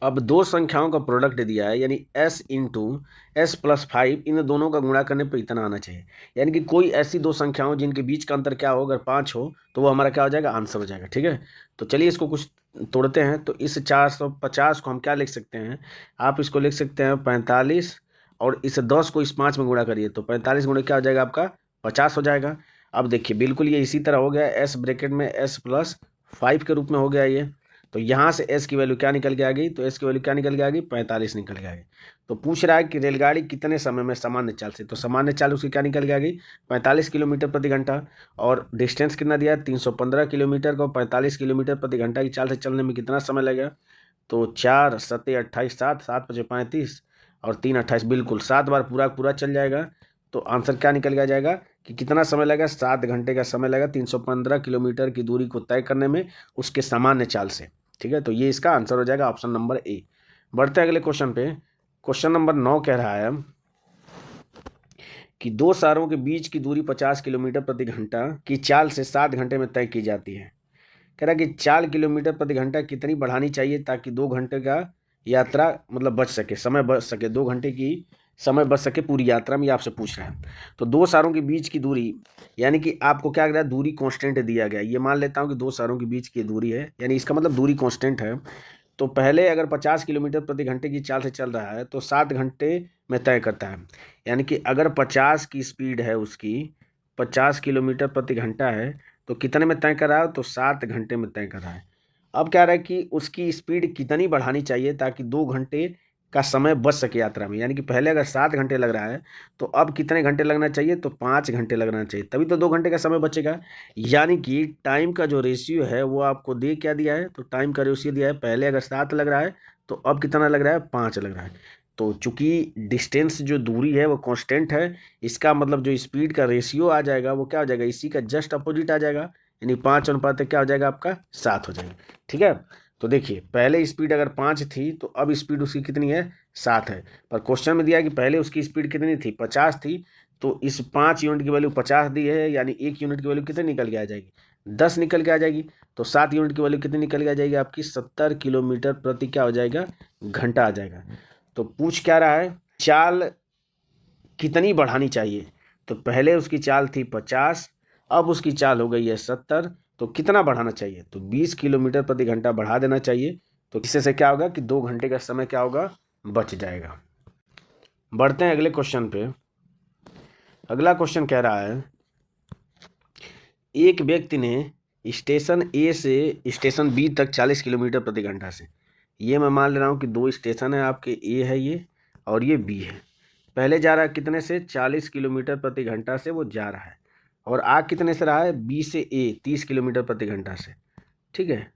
A: अब दो संख्याओं का प्रोडक्ट दिया है यानी s इंटू एस प्लस 5, इन दोनों का गुणा करने पर इतना आना चाहिए। यानी कि कोई ऐसी दो संख्याओं जिनके बीच का अंतर क्या हो, अगर 5 हो तो वो हमारा क्या हो जाएगा आंसर हो जाएगा। ठीक है, तो चलिए इसको कुछ तोड़ते हैं। तो इस 450 को हम क्या लिख सकते हैं, आप इसको लिख सकते हैं 45 और इस 10 को इस 5 में गुणा करिए तो 45 गुणे क्या हो जाएगा आपका 50 हो जाएगा। अब देखिए बिल्कुल ये इसी तरह हो गया, एस ब्रैकेट में एस प्लस 5 के रूप में हो गया ये। तो यहाँ से एस की वैल्यू क्या निकल के आ गई, तो एस की वैल्यू क्या निकल के आ गई 45 निकल के आ गई। तो पूछ रहा है कि रेलगाड़ी कितने समय में सामान्य चाल से, तो सामान्य चाल उसकी क्या निकल के आ गई 45 किलोमीटर प्रति घंटा, और डिस्टेंस कितना दिया 315 किलोमीटर को 45 किलोमीटर प्रति घंटा की चाल से चलने में कितना समय लगेगा। तो 4 7 28 7 7 5 35 और 3 28 बिल्कुल 7 बार पूरा पूरा चल जाएगा। तो आंसर क्या निकल के आ जाएगा कि कितना समय लगेगा 7 घंटे का समय लगेगा 315 किलोमीटर की दूरी को तय करने में उसके सामान्य चाल से। ठीक है, तो ये इसका आंसर हो जाएगा ऑप्शन नंबर ए। बढ़ते हैं अगले क्वेश्चन पे। क्वेश्चन नंबर 9 कह रहा है कि दो शहरों के बीच की दूरी 50 किलोमीटर प्रति घंटा की चाल से 7 घंटे में तय की जाती है। कह रहा है कि 4 किलोमीटर प्रति घंटा कितनी बढ़ानी चाहिए ताकि 2 घंटे का यात्रा मतलब बच सके, समय बच सके, 2 घंटे की समय बच सके पूरी यात्रा में, ये आपसे पूछ रहा है। तो दो शहरों के बीच की दूरी यानी कि आपको क्या कह दूरी कांस्टेंट दिया गया, ये मान लेता हूँ कि दो शहरों के बीच की दूरी है, यानी इसका मतलब दूरी कांस्टेंट है। तो पहले अगर 50 किलोमीटर प्रति घंटे की चाल से चल रहा है तो 7 घंटे में तय करता है। यानी कि अगर 50 की स्पीड है उसकी, 50 किलोमीटर प्रति घंटा है तो कितने में तय कर रहा है, तो 7 घंटे में तय कर रहा है। अब क्या रहा है कि उसकी स्पीड कितनी बढ़ानी चाहिए ताकि 2 घंटे का समय बच सके यात्रा में। यानी कि पहले अगर 7 घंटे लग रहा है तो अब कितने घंटे लगना चाहिए, तो 5 घंटे लगना चाहिए, तभी तो 2 घंटे का समय बचेगा। यानी कि टाइम का जो रेशियो है वो आपको दे क्या दिया है, तो टाइम का रेशियो दिया है, पहले अगर 7 लग रहा है तो अब कितना लग रहा है 5 लग रहा है। तो चूंकि डिस्टेंस जो दूरी है वो कांस्टेंट है, इसका मतलब जो स्पीड का रेशियो आ जाएगा वो क्या हो जाएगा, इसी का जस्ट अपोजिट आ जाएगा, यानी 5 अनुपात क्या हो जाएगा आपका 7 हो जाएगा। ठीक है, तो देखिए पहले स्पीड अगर 5 थी तो अब स्पीड उसकी कितनी है 7 है, पर क्वेश्चन में दिया कि पहले उसकी स्पीड कितनी थी 50 थी, तो इस 5 यूनिट की वैल्यू 50 दी है, यानी 1 यूनिट की वैल्यू कितनी निकल के आ जाएगी 10 निकल के आ जाएगी। तो 7 यूनिट की वैल्यू कितनी निकल के आ जाएगी आपकी 70 किलोमीटर प्रति क्या हो जाएगा घंटा आ जाएगा। तो पूछ क्या रहा है चाल कितनी बढ़ानी चाहिए, तो पहले उसकी चाल थी 50, अब उसकी चाल हो गई है 70, तो कितना बढ़ाना चाहिए, तो 20 किलोमीटर प्रति घंटा बढ़ा देना चाहिए। तो इससे से क्या होगा कि 2 घंटे का समय क्या होगा बच जाएगा। बढ़ते हैं अगले क्वेश्चन पे। अगला क्वेश्चन कह रहा है एक व्यक्ति ने स्टेशन ए से स्टेशन बी तक 40 किलोमीटर प्रति घंटा से, ये मैं मान ले रहा हूँ कि 2 स्टेशन है आपके, ए है ये और ये बी है। पहले जा रहा है कितने से 40 किलोमीटर प्रति घंटा से वो जा रहा है, और आ कितने से रहा है बी से ए 30 किलोमीटर प्रति घंटा से। ठीक है,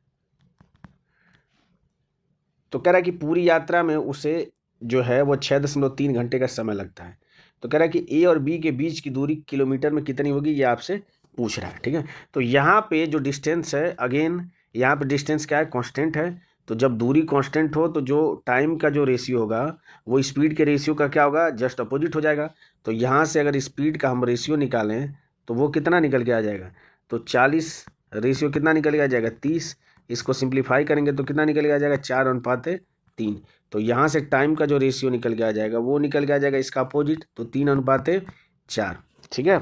A: तो कह रहा है कि पूरी यात्रा में उसे जो है वो 6.3 घंटे का समय लगता है। तो कह रहा है कि ए और बी के बीच की दूरी किलोमीटर में कितनी होगी, ये आपसे पूछ रहा है। ठीक है, तो यहाँ पे जो डिस्टेंस है अगेन यहाँ पे डिस्टेंस क्या है कांस्टेंट है, तो जब दूरी कांस्टेंट हो तो जो टाइम का जो रेशियो होगा वो स्पीड के रेशियो का क्या होगा जस्ट अपोजिट हो जाएगा। तो यहाँ से अगर स्पीड का हम रेशियो निकालें तो वो कितना निकल के आ जाएगा, तो 40 रेशियो कितना निकल के आ जाएगा 30, इसको सिंप्लीफाई करेंगे तो कितना निकल के आ जाएगा 4:3। तो यहाँ से टाइम का जो रेशियो निकल के आ जाएगा वो निकल के आ जाएगा इसका अपोजिट, तो 3:4। ठीक है,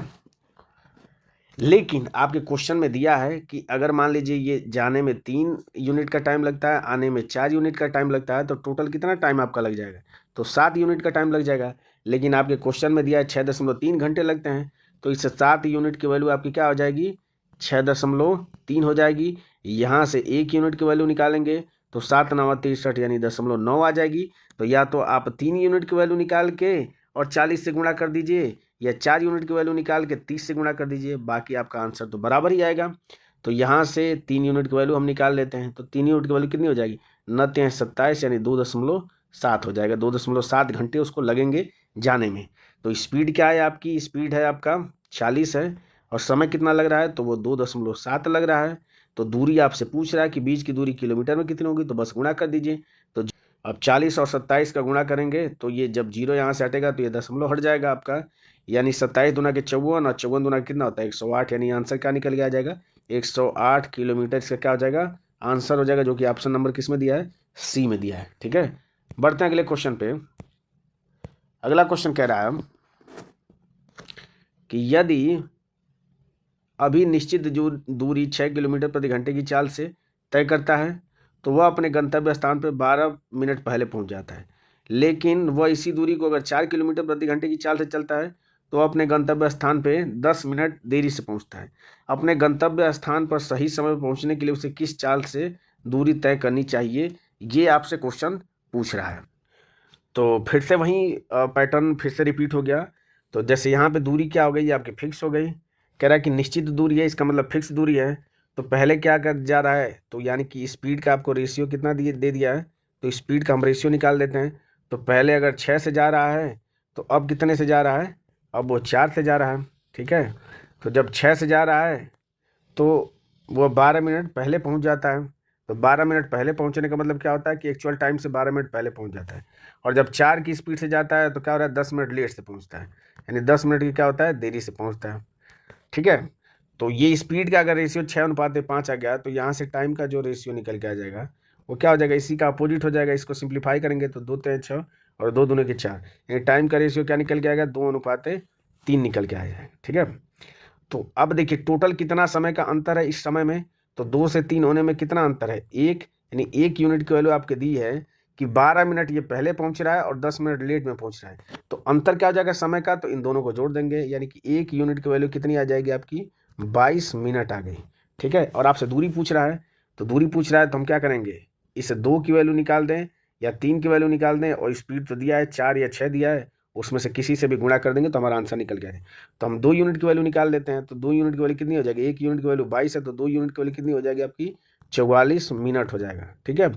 A: लेकिन आपके क्वेश्चन में दिया है कि अगर मान लीजिए ये जाने में 3 यूनिट का टाइम लगता है, आने में 4 यूनिट का टाइम लगता है, तो टोटल कितना टाइम आपका लग जाएगा, तो 7 यूनिट का टाइम लग जाएगा। लेकिन आपके क्वेश्चन में दिया है 6.3 घंटे लगते हैं, तो इससे 7 यूनिट की वैल्यू आपकी क्या हो जाएगी, 6.3 हो जाएगी। यहाँ से 1 यूनिट की वैल्यू निकालेंगे तो 7 9 63 यानी 0.9 आ जाएगी। तो या तो आप 3 यूनिट की वैल्यू निकाल के और 40 से गुणा कर दीजिए, या 4 यूनिट की वैल्यू निकाल के 30 से गुणा कर दीजिए, बाकी आपका आंसर तो बराबर ही आएगा। तो यहाँ से 3 यूनिट की वैल्यू हम निकाल लेते हैं, तो 3 यूनिट की वैल्यू कितनी हो जाएगी, 9 27 यानी 2.7 हो जाएगा। 2.7 घंटे उसको लगेंगे जाने में। तो स्पीड क्या है आपकी, स्पीड है आपका 40 है, और समय कितना लग रहा है, तो वो 2.7 लग रहा है। तो दूरी आपसे पूछ रहा है कि बीच की दूरी किलोमीटर में कितनी होगी, तो बस गुणा कर दीजिए। तो अब 40 और 27 का गुणा करेंगे तो ये जब जीरो यहाँ से हटेगा तो ये दशमलव हट जाएगा आपका, यानी 27 दूना के 54 और 54 दूना कितना होता है 108, यानी आंसर क्या निकल के आ जाएगा 108 किलोमीटर। इसका क्या हो जाएगा, आंसर हो जाएगा, जो कि ऑप्शन नंबर किस में दिया है, सी में दिया है। ठीक है, बढ़ते हैं अगले क्वेश्चन पे। अगला क्वेश्चन कह रहा है कि यदि अभी निश्चित दूरी 6 किलोमीटर प्रति घंटे की चाल से तय करता है तो वह अपने गंतव्य स्थान पर 12 मिनट पहले पहुंच जाता है, लेकिन वह इसी दूरी को अगर 4 किलोमीटर प्रति घंटे की चाल से चलता है तो वह अपने गंतव्य स्थान पर 10 मिनट देरी से पहुंचता है। अपने गंतव्य स्थान पर सही समय पर पहुंचने के लिए उसे किस चाल से दूरी तय करनी चाहिए, ये आपसे क्वेश्चन पूछ रहा है। तो फिर से वही पैटर्न फिर से रिपीट हो गया। तो जैसे यहाँ पे दूरी क्या हो गई, ये आपकी फिक्स हो गई। कह रहा है कि निश्चित दूरी है, इसका मतलब फिक्स दूरी है। तो पहले क्या कर जा रहा है, तो यानी कि स्पीड का आपको रेशियो कितना दे दिया है, तो स्पीड का हम रेशियो निकाल देते हैं। तो पहले अगर 6 से जा रहा है तो अब कितने से जा रहा है, अब वो 4 से जा रहा है। ठीक है, तो जब 6 से जा रहा है तो वो 12 मिनट पहले पहुंच जाता है। तो 12 मिनट पहले पहुंचने का मतलब क्या होता है कि एक्चुअल टाइम से 12 मिनट पहले पहुंच जाता है। और जब 4 की स्पीड से जाता है तो क्या हो रहा है, 10 मिनट लेट से पहुंचता है, यानी 10 मिनट की क्या होता है, देरी से पहुंचता है। ठीक है, तो ये स्पीड का अगर रेशियो 6:5 आ गया तो यहाँ से टाइम का जो रेशियो निकल के आ जाएगा वो क्या हो जाएगा, इसी का अपोजिट हो जाएगा। इसको सिंप्लीफाई करेंगे तो 2 3 6 और 2 दूने के 4, यानी टाइम का रेशियो क्या निकल के आएगा, 2:3 निकल के आएगा। ठीक है, तो अब देखिए टोटल कितना समय का अंतर है इस समय में, तो 2 से 3 होने में कितना अंतर है, 1, यानी 1 यूनिट की वैल्यू आपके दी है कि 12 मिनट ये पहले पहुंच रहा है और 10 मिनट लेट में पहुंच रहा है। तो अंतर क्या हो जाएगा समय का, तो इन दोनों को जोड़ देंगे, यानी कि 1 यूनिट की वैल्यू कितनी आ जाएगी आपकी, 22 मिनट आ गई। ठीक है, और आपसे दूरी पूछ रहा है, तो दूरी पूछ रहा है तो हम क्या करेंगे, इसे 2 की वैल्यू निकाल दें या 3 की वैल्यू निकाल दें, और स्पीड तो दिया है 4 या 6 दिया है, उसमें से किसी से भी गुणा कर देंगे तो हमारा आंसर निकल गया है। तो हम 2 यूनिट की वैल्यू निकाल लेते हैं। तो 2 यूनिट की वैल्यू कितनी हो जाएगी, 1 यूनिट की वैल्यू 22 है, तो 2 यूनिट की वैल्यू कितनी हो जाएगी आपकी, 44 मिनट हो जाएगा। ठीक है,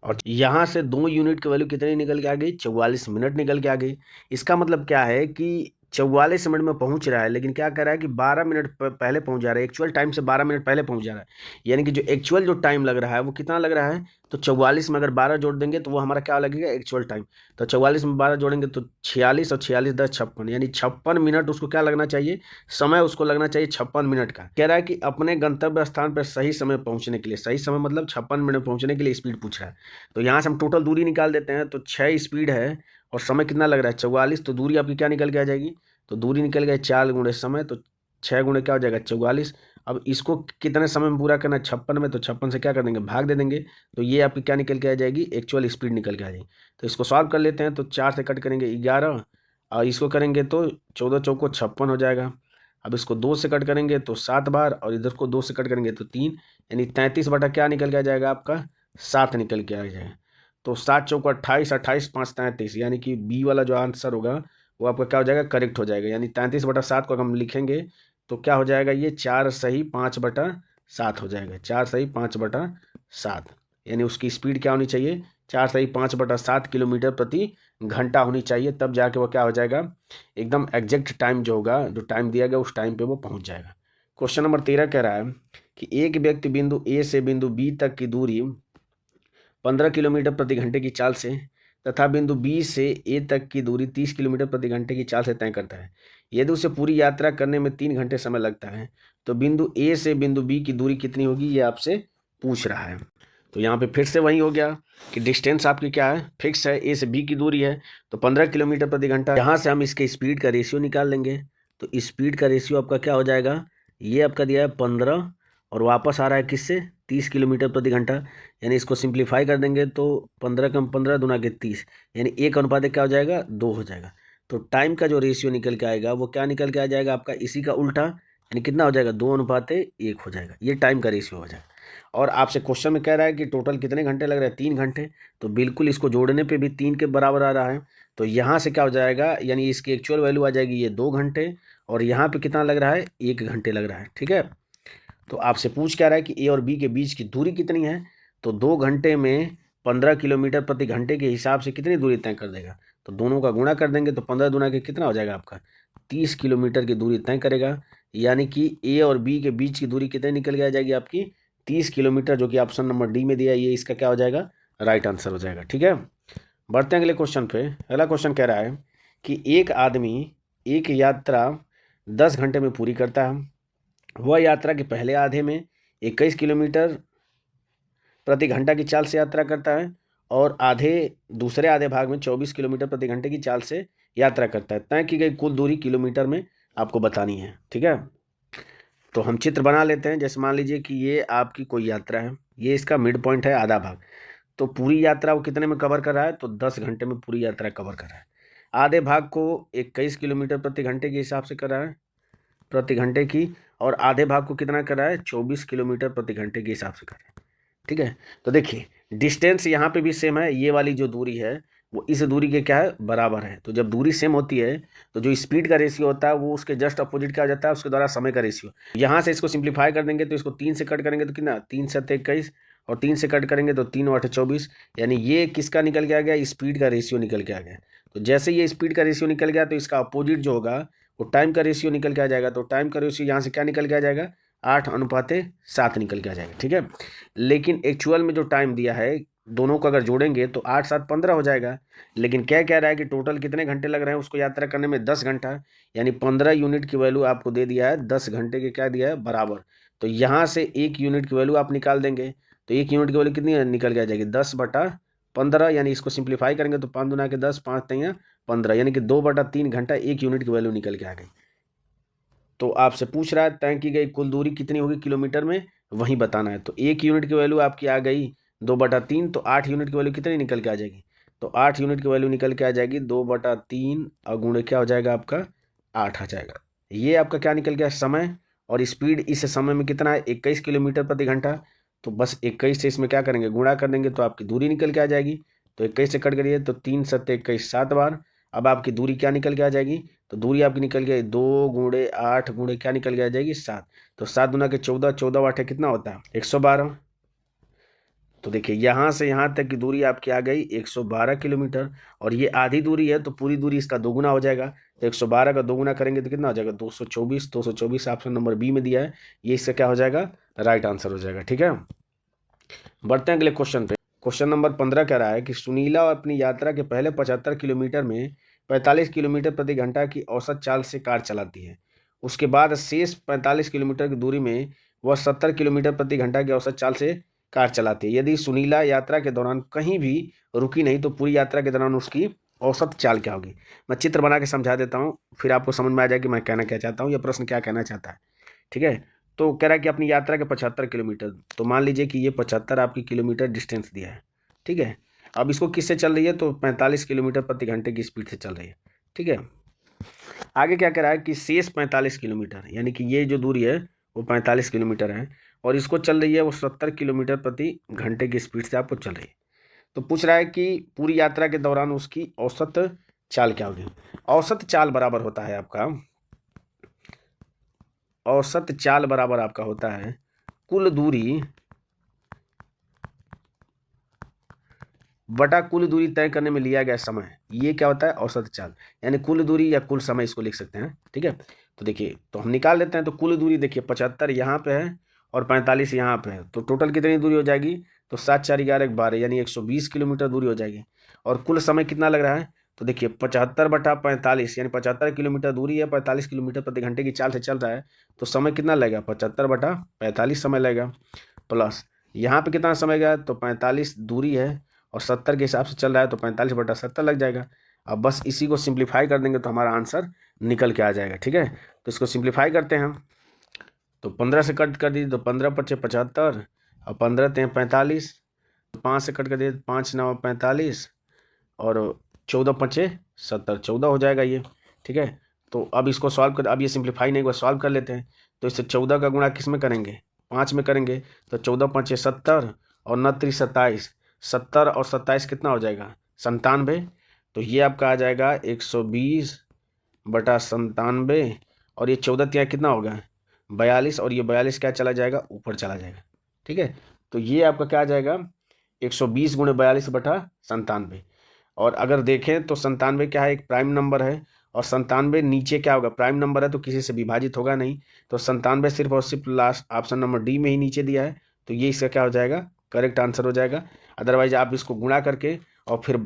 A: और यहाँ से 2 यूनिट की वैल्यू कितनी निकल के आ गई, 44 मिनट निकल के आ गई। इसका मतलब क्या है कि 44 मिनट में पहुंच रहा है, लेकिन क्या कर रहा है कि 12 मिनट पहले पहुंच जा रहा है, एक्चुअल टाइम से 12 मिनट पहले पहुंच जा रहा है। यानी कि जो एक्चुअल जो टाइम लग रहा है वो कितना लग रहा है, तो 44 में अगर 12 जोड़ देंगे तो वो हमारा क्या लगेगा, एक्चुअल टाइम। तो 44 में 12 जोड़ेंगे तो 46, और 46 10 56, यानी 56 मिनट उसको क्या लगना चाहिए, समय उसको लगना चाहिए 56 मिनट का। कह रहा है कि अपने गंतव्य स्थान पर सही समय पहुंचने के लिए, सही समय मतलब 56 मिनट पहुंचने के लिए स्पीड पूछ रहा है। तो यहाँ से हम टोटल दूरी निकाल देते हैं। तो 6 स्पीड है और समय कितना लग रहा है 44, तो दूरी आपकी क्या निकल के आ जाएगी, तो दूरी निकल गई 4 गुणे समय, तो 6 गुणे क्या हो जाएगा 44। अब इसको कितने समय में पूरा करना है, 56 में, तो 56 से क्या कर देंगे, भाग दे देंगे। तो ये आपकी क्या निकल के आ जाएगी, एक्चुअल स्पीड निकल के आ जाएगी। तो इसको सॉल्व कर लेते हैं। तो 4 से कट करेंगे 11, और इसको करेंगे तो 14 चौको 56 हो जाएगा। अब इसको 2 से कट करेंगे तो 7 बार, और इधर को 2 से कट करेंगे तो 3, यानी 33 बटा क्या निकल के आ जाएगा आपका, 7 निकल के आ जाएगा। तो 7 चौको 28, 28 5 33, यानी कि बी वाला जो आंसर होगा वो आपका क्या हो जाएगा, करेक्ट हो जाएगा। यानी 33/7 को अगर हम लिखेंगे तो क्या हो जाएगा, ये 4 सही 5/7 हो जाएगा। 4 सही 5/7, यानी उसकी स्पीड क्या होनी चाहिए, 4 सही 5/7 किलोमीटर प्रति घंटा होनी चाहिए, तब जाके वो क्या हो जाएगा, एकदम एग्जैक्ट टाइम जो होगा, जो टाइम दिया गया उस टाइम पे वो पहुंच जाएगा। क्वेश्चन नंबर 13 कह रहा है कि एक व्यक्ति बिंदु ए से बिंदु बी तक की दूरी 15 किलोमीटर प्रति घंटे की चाल से तथा बिंदु बी से ए तक की दूरी 30 किलोमीटर प्रति घंटे की चाल से तय करता है। यदि उसे पूरी यात्रा करने में 3 घंटे समय लगता है तो बिंदु ए से बिंदु बी की दूरी कितनी होगी, ये आपसे पूछ रहा है। तो यहाँ पे फिर से वही हो गया कि डिस्टेंस आपकी क्या है, फिक्स है, ए से बी की दूरी है तो 15 किलोमीटर प्रति घंटा। यहाँ से हम इसके स्पीड का रेशियो निकाल लेंगे। तो स्पीड का रेशियो आपका क्या हो जाएगा, ये आपका दिया है 15 और वापस आ रहा है किससे, 30 किलोमीटर प्रति घंटा, यानी इसको सिंप्लीफाई कर देंगे तो 15 कम 15 दूना के 30, यानी 1 अनुपात क्या हो जाएगा, 2 हो जाएगा। तो टाइम का जो रेशियो निकल के आएगा वो क्या निकल के आ जाएगा आपका, इसी का उल्टा, यानी कितना हो जाएगा, 2:1 हो जाएगा। ये टाइम का रेशियो हो जाएगा। और आपसे क्वेश्चन में कह रहा है कि टोटल कितने घंटे लग रहे हैं, 3 घंटे। तो बिल्कुल इसको जोड़ने पे भी 3 के बराबर आ रहा है। तो यहाँ से क्या हो जाएगा, यानी इसकी एक्चुअल वैल्यू आ जाएगी ये 2 घंटे, और यहाँ पे कितना लग रहा है, 1 घंटे लग रहा है। ठीक है, तो आपसे पूछ क्या रहा है कि ए और बी के बीच की दूरी कितनी है। तो 2 घंटे में 15 किलोमीटर प्रति घंटे के हिसाब से कितनी दूरी तय कर देगा। तो दोनों का गुणा कर देंगे तो 15 दूना के कितना हो जाएगा आपका, 30 किलोमीटर की दूरी तय करेगा। यानी कि ए और बी के बीच की दूरी कितनी निकल के आ जाएगी आपकी, 30 किलोमीटर, जो कि ऑप्शन नंबर डी में दिया है। ये इसका क्या हो जाएगा, राइट आंसर हो जाएगा। ठीक है, बढ़ते हैं अगले क्वेश्चन पे। अगला क्वेश्चन कह रहा है कि एक आदमी एक यात्रा 10 घंटे में पूरी करता है। वह यात्रा के पहले आधे में 21 किलोमीटर प्रति घंटा की चाल से यात्रा करता है, और दूसरे आधे भाग में 24 किलोमीटर प्रति घंटे की चाल से यात्रा करता है। तय की गई कुल दूरी किलोमीटर में आपको बतानी है। ठीक है, तो हम चित्र बना लेते हैं। जैसे मान लीजिए कि ये आपकी कोई यात्रा है, ये इसका मिड पॉइंट है, आधा भाग। तो पूरी यात्रा वो कितने में कवर कर रहा है, तो 10 घंटे में पूरी यात्रा कवर कर रहा है। आधे भाग को 21 किलोमीटर प्रति घंटे के हिसाब से कर रहा है, प्रति घंटे की, और आधे भाग को कितना कर रहा है, 24 किलोमीटर प्रति घंटे के हिसाब से कर रहा है। ठीक है, तो देखिए डिस्टेंस यहाँ पे भी सेम है। ये वाली जो दूरी है वो इस दूरी के क्या है, बराबर है। तो जब दूरी सेम होती है तो जो स्पीड का रेशियो होता है वो उसके जस्ट अपोजिट क्या हो जाता है, उसके द्वारा समय का रेशियो। यहाँ से इसको सिंप्लीफाई कर देंगे तो इसको 3 से कट करेंगे तो कितना, 3 7 21, और 3 से कट करेंगे तो 3 8 24। यानी ये किसका निकल के आ गया, स्पीड का रेशियो निकल के आ गया। तो जैसे ये स्पीड का रेशियो निकल गया तो इसका अपोजिट जो होगा वो टाइम का रेशियो निकल के आ जाएगा। तो टाइम का रेशियो यहाँ से क्या निकल के आ जाएगा, 8:7 निकल के आ जाएगा। ठीक है, लेकिन एक्चुअल में जो टाइम दिया है दोनों को अगर जोड़ेंगे तो 8 7 15 हो जाएगा। लेकिन क्या कह रहा है कि टोटल कितने घंटे लग रहे हैं उसको यात्रा करने में, 10 घंटा। यानी 15 यूनिट की वैल्यू आपको दे दिया है, 10 घंटे के क्या दिया है, बराबर। तो यहाँ से 1 यूनिट की वैल्यू आप निकाल देंगे। तो 1 यूनिट की वैल्यू कितनी निकल के आ जाएगी, 10/15। यानी इसको सिंप्लीफाई करेंगे तो 5 दूना के 10, 5 3 15, यानी कि 2/3 घंटा 1 यूनिट की वैल्यू निकल के आ गई। तो आपसे पूछ रहा है तय की गई कुल दूरी कितनी होगी किलोमीटर में, वही बताना है। तो 1 यूनिट की वैल्यू आपकी आ गई 2/3, तो 8 यूनिट की वैल्यू कितनी निकल के आ जाएगी, तो 8 यूनिट की वैल्यू निकल के आ जाएगी 2/3 और गुणे क्या हो जाएगा आपका, 8 आ जाएगा। ये आपका क्या निकल गया, समय। और स्पीड इस समय में कितना है, 21 किलोमीटर प्रति घंटा। तो बस 21 से इसमें क्या करेंगे, गुणा कर देंगे तो आपकी दूरी निकल के आ जाएगी। तो 21 से कट करिए तो 3 7 21, 7 बार। अब आपकी दूरी क्या निकल के आ जाएगी, तो दूरी आपकी निकल गई 2 गुणे 8 गुणे क्या निकल के आ जाएगी, 7। तो 7 दूना के 14, 14 8 कितना होता है, 112। तो देखिए यहाँ से यहाँ तक की दूरी आपकी आ गई 112 किलोमीटर। और ये आधी दूरी है तो पूरी दूरी इसका दोगुना हो जाएगा। तो 112 का दोगुना करेंगे तो कितना हो जाएगा, 224। 224 ऑप्शन नंबर बी में दिया है, ये इसका क्या हो जाएगा, राइट आंसर हो जाएगा। ठीक है, बढ़ते हैं अगले क्वेश्चन पे। क्वेश्चन नंबर 15 कह रहा है कि सुनीला अपनी यात्रा के पहले 75 किलोमीटर में 45 किलोमीटर प्रति घंटा की औसत चाल से कार चलाती है। उसके बाद शेष 45 किलोमीटर की दूरी में वह 70 किलोमीटर प्रति घंटा की औसत चाल से कार चलाती है। यदि सुनीला यात्रा के दौरान कहीं भी रुकी नहीं तो पूरी यात्रा के दौरान उसकी औसत चाल क्या होगी। मैं चित्र बना के समझा देता हूँ, फिर आपको समझ में आ जाए कि मैं कहना क्या चाहता हूँ, यह प्रश्न क्या कहना चाहता है। ठीक है, तो कह रहा है कि अपनी यात्रा के 75 किलोमीटर, तो मान लीजिए कि ये 75 आपकी किलोमीटर डिस्टेंस दिया है। ठीक है, अब इसको किससे चल रही है, तो 45 किलोमीटर प्रति घंटे की स्पीड से चल रही है। ठीक है, आगे क्या कह रहा है कि शेष 45 किलोमीटर, यानी कि ये जो दूरी है वो 45 किलोमीटर है, और इसको चल रही है वो 70 किलोमीटर प्रति घंटे की स्पीड से आपको चल रही है। तो पूछ रहा है कि पूरी यात्रा के दौरान उसकी औसत चाल क्या होगी। औसत चाल बराबर होता है आपका, औसत चाल बराबर आपका होता है कुल दूरी बटा कुल दूरी तय करने में लिया गया समय। ये क्या होता है, औसत चाल, यानी कुल दूरी या कुल समय इसको लिख सकते हैं। ठीक है, तो देखिए तो हम निकाल लेते हैं। तो कुल दूरी देखिए 75 यहाँ पे है और 45 यहाँ पे है, तो टोटल कितनी दूरी हो जाएगी, तो 7 4 11 12, यानी 120 किलोमीटर दूरी हो जाएगी। और कुल समय कितना लग रहा है, तो देखिए 75/45, यानी 75 किलोमीटर दूरी है, 45 किलोमीटर प्रति घंटे की चाल से चल रहा है, तो समय कितना लगेगा, 75/45 समय लगेगा। प्लस यहाँ पे कितना समय गया, तो 45 दूरी है और 70 के हिसाब से चल रहा है, तो 45/70 लग जाएगा। अब बस इसी को सिंप्लीफाई कर देंगे तो हमारा आंसर निकल के आ जाएगा। ठीक है, तो इसको सिंप्लीफाई करते हैं। तो 15 से कट कर दीजिए तो 15 × 75 और 15 × 45, 5 से कट कर दीजिए 5 × 9 = 45, और 14 पंचे 70, 14 हो जाएगा ये। ठीक है, तो अब इसको सॉल्व कर, अब ये सिंप्लीफाई नहीं हुआ, सॉल्व कर लेते हैं। तो इससे 14 का गुणा किस में करेंगे, 5 में करेंगे। तो 14 पंचे 70 और 29 27, 70 और 27 कितना हो जाएगा, 97। तो ये आपका आ जाएगा 120/97। और ये 14 तिया कितना होगा, 42, और ये 42 क्या चला जाएगा, ऊपर चला जाएगा। ठीक है, तो ये आपका क्या आ जाएगा, 120 गुणे 42/97। और अगर देखें तो 97 क्या है, एक प्राइम नंबर है, और 97 नीचे क्या होगा, प्राइम नंबर है तो किसी से विभाजित होगा नहीं। तो 97 सिर्फ और सिर्फ लास्ट ऑप्शन नंबर डी में ही नीचे दिया है, तो ये इसका क्या हो जाएगा, करेक्ट आंसर हो जाएगा। अदरवाइज आप इसको गुणा करके और फिर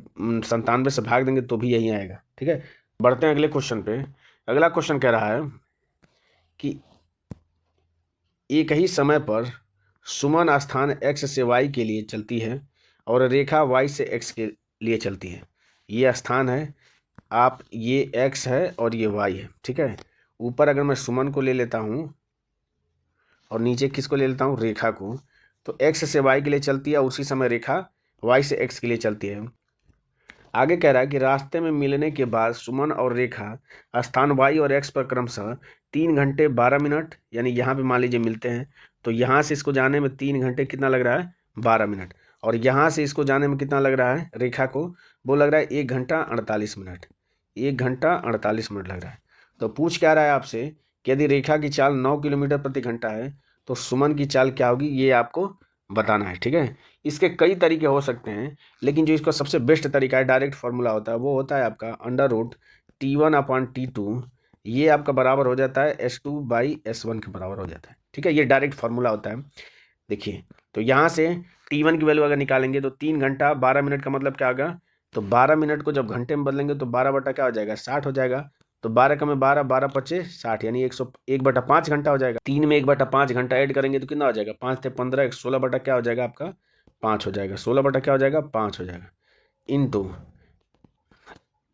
A: 97 से भाग देंगे तो भी यही आएगा। ठीक है, बढ़ते हैं अगले क्वेश्चन पे। अगला क्वेश्चन कह रहा है कि एक ही समय पर सुमन स्थान x से y के लिए चलती है और रेखा y से x के लिए चलती है। ये स्थान है, आप ये x है और ये y है। ठीक है, ऊपर अगर मैं सुमन को ले लेता हूँ और नीचे किसको ले लेता हूँ, रेखा को, तो x से y के लिए चलती है, उसी समय रेखा y से x के लिए चलती है। आगे कह रहा है कि रास्ते में मिलने के बाद सुमन और रेखा स्थान y और x पर क्रमशः 3 घंटे 12 मिनट, यानी यहाँ पे मान लीजिए मिलते हैं, तो यहाँ से इसको जाने में 3 घंटे कितना लग रहा है, 12 मिनट। और यहाँ से इसको जाने में कितना लग रहा है, रेखा को, वो लग रहा है 1 घंटा 48 मिनट, 1 घंटा 48 मिनट लग रहा है। तो पूछ क्या रहा है आपसे कि यदि रेखा की चाल 9 किलोमीटर प्रति घंटा है तो सुमन की चाल क्या होगी, ये आपको बताना है। ठीक है, इसके कई तरीके हो सकते हैं, लेकिन जो इसका सबसे बेस्ट तरीका है, डायरेक्ट फार्मूला होता है, वो होता है आपका √T1/T2, ये आपका बराबर हो जाता है S2/S1 के बराबर हो जाता है। ठीक है, ये डायरेक्ट फार्मूला होता है। देखिए, तो यहाँ से T1 की वैल्यू अगर निकालेंगे तो 3 घंटा 12 मिनट का मतलब क्या होगा, तो 12 मिनट को जब घंटे में बदलेंगे तो 12 बटा क्या हो जाएगा, 60 हो जाएगा। तो 12 का में 12, 12 पचे 60, यानी 101/5 घंटा हो जाएगा। 3 में 1/5 घंटा ऐड करेंगे तो कितना हो जाएगा, 5 × 15, 16 बटा क्या हो जाएगा आपका, 5 हो जाएगा। 16 बटा क्या हो जाएगा, 5 हो जाएगा। इंटू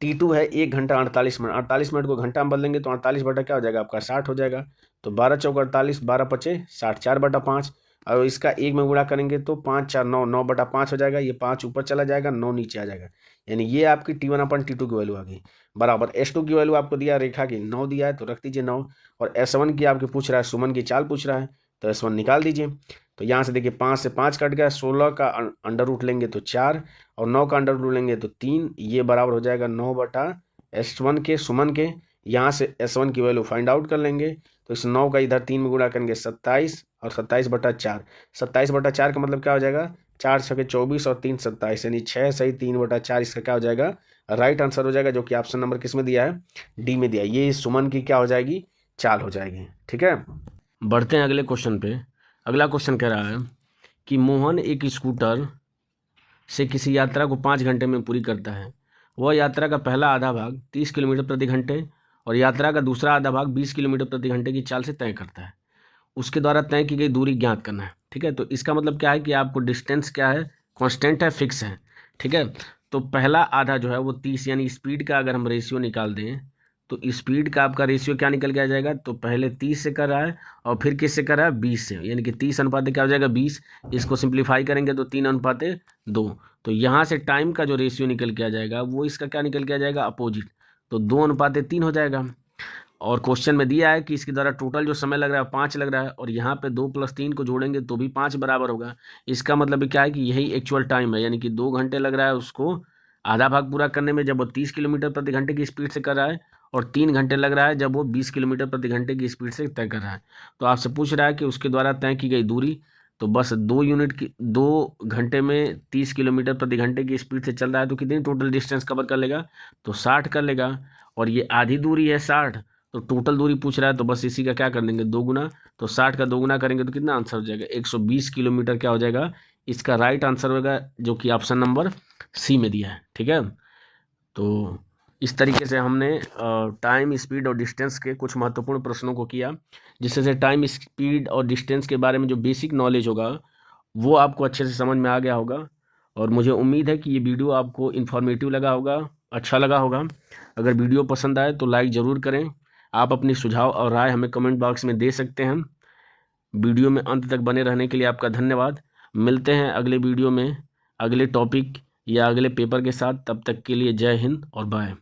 A: T2 है 1 घंटा 48 मिनट, 48 मिनट को घंटा में बदलेंगे तो 48 बटा क्या हो जाएगा आपका, 60 हो जाएगा। तो 12 चौक 48, 12 पचे 60, 4/5। और इसका 1 में गुणा करेंगे तो 5 4 9, 9/5 हो जाएगा। ये 5 ऊपर चला जाएगा, 9 नीचे आ जाएगा, यानी ये आपकी T1/T2 की वैल्यू आ गई। बराबर S2 की वैल्यू आपको दिया, रेखा की 9 दिया है तो रख दीजिए 9, और S1 की आपके पूछ रहा है, सुमन की चाल पूछ रहा है, तो S1 निकाल दीजिए। तो यहाँ से देखिए 5 से 5 कट गया, 16 का अंडर रूट लेंगे तो 4, और 9 का अंडर रूट लेंगे तो 3, ये बराबर हो जाएगा 9/S1 के, सुमन के। यहाँ से S1 की वैल्यू फाइंड आउट कर लेंगे, तो इस 9 का इधर 3 में गुणा करेंगे 27, और 27/4, 27/4 का मतलब क्या हो जाएगा, 4 × 6 = 24 और 3 27, यानी 6 सही 3/4 इसका क्या हो जाएगा, राइट आंसर हो जाएगा, जो कि ऑप्शन नंबर किस में दिया है, डी में दिया है। ये सुमन की क्या हो जाएगी, चाल हो जाएगी। ठीक है, बढ़ते हैं अगले क्वेश्चन पे। अगला क्वेश्चन कह रहा है कि मोहन एक स्कूटर से किसी यात्रा को 5 घंटे में पूरी करता है। वह यात्रा का पहला आधा भाग 30 किलोमीटर प्रति घंटे और यात्रा का दूसरा आधा भाग 20 किलोमीटर प्रति घंटे की चाल से तय करता है। उसके द्वारा तय की गई दूरी ज्ञात करना है। ठीक है, तो इसका मतलब क्या है कि आपको डिस्टेंस क्या है, कांस्टेंट है, फिक्स है। ठीक है, तो पहला आधा जो है वो 30, यानी स्पीड का अगर हम रेशियो निकाल दें तो स्पीड का आपका रेशियो क्या निकल के आ जाएगा, तो पहले 30 से कर रहा है और फिर किससे कर रहा है, 20 से, यानी कि 30 अनुपात क्या हो जाएगा, 20। इसको सिंप्लीफाई करेंगे तो 3:2। तो यहाँ से टाइम का जो रेशियो निकल के आ जाएगा वो इसका क्या निकल के आ जाएगा, अपोजिट, तो 2:3 हो जाएगा। और क्वेश्चन में दिया है कि इसके द्वारा टोटल जो समय लग रहा है 5 लग रहा है, और यहाँ पे 2 + 3 को जोड़ेंगे तो भी 5 बराबर होगा। इसका मतलब क्या है कि यही एक्चुअल टाइम है, यानी कि 2 घंटे लग रहा है उसको आधा भाग पूरा करने में जब वो 30 किलोमीटर प्रति घंटे की स्पीड से कर रहा है, और 3 घंटे लग रहा है जब वो 20 किलोमीटर प्रति घंटे की स्पीड से तय कर रहा है। तो आपसे पूछ रहा है कि उसके द्वारा तय की गई दूरी, तो बस 2 घंटे में 30 किलोमीटर प्रति घंटे की स्पीड से चल रहा है तो कितनी टोटल डिस्टेंस कवर कर लेगा, तो 60 कर लेगा। और ये आधी दूरी है 60, तो टोटल दूरी पूछ रहा है तो बस इसी का क्या कर देंगे, 2 गुना। तो 60 का 2 गुना करेंगे तो कितना आंसर हो जाएगा, 120 किलोमीटर क्या हो जाएगा, इसका राइट आंसर होगा, जो कि ऑप्शन नंबर सी में दिया है। ठीक है, तो इस तरीके से हमने टाइम, स्पीड और डिस्टेंस के कुछ महत्वपूर्ण प्रश्नों को किया, जिससे से टाइम, स्पीड और डिस्टेंस के बारे में जो बेसिक नॉलेज होगा वो आपको अच्छे से समझ में आ गया होगा। और मुझे उम्मीद है कि ये वीडियो आपको इन्फॉर्मेटिव लगा होगा, अच्छा लगा होगा। अगर वीडियो पसंद आए तो लाइक ज़रूर करें। आप अपनी सुझाव और राय हमें कमेंट बॉक्स में दे सकते हैं। वीडियो में अंत तक बने रहने के लिए आपका धन्यवाद। मिलते हैं अगले वीडियो में अगले टॉपिक या अगले पेपर के साथ। तब तक के लिए जय हिंद और बाय।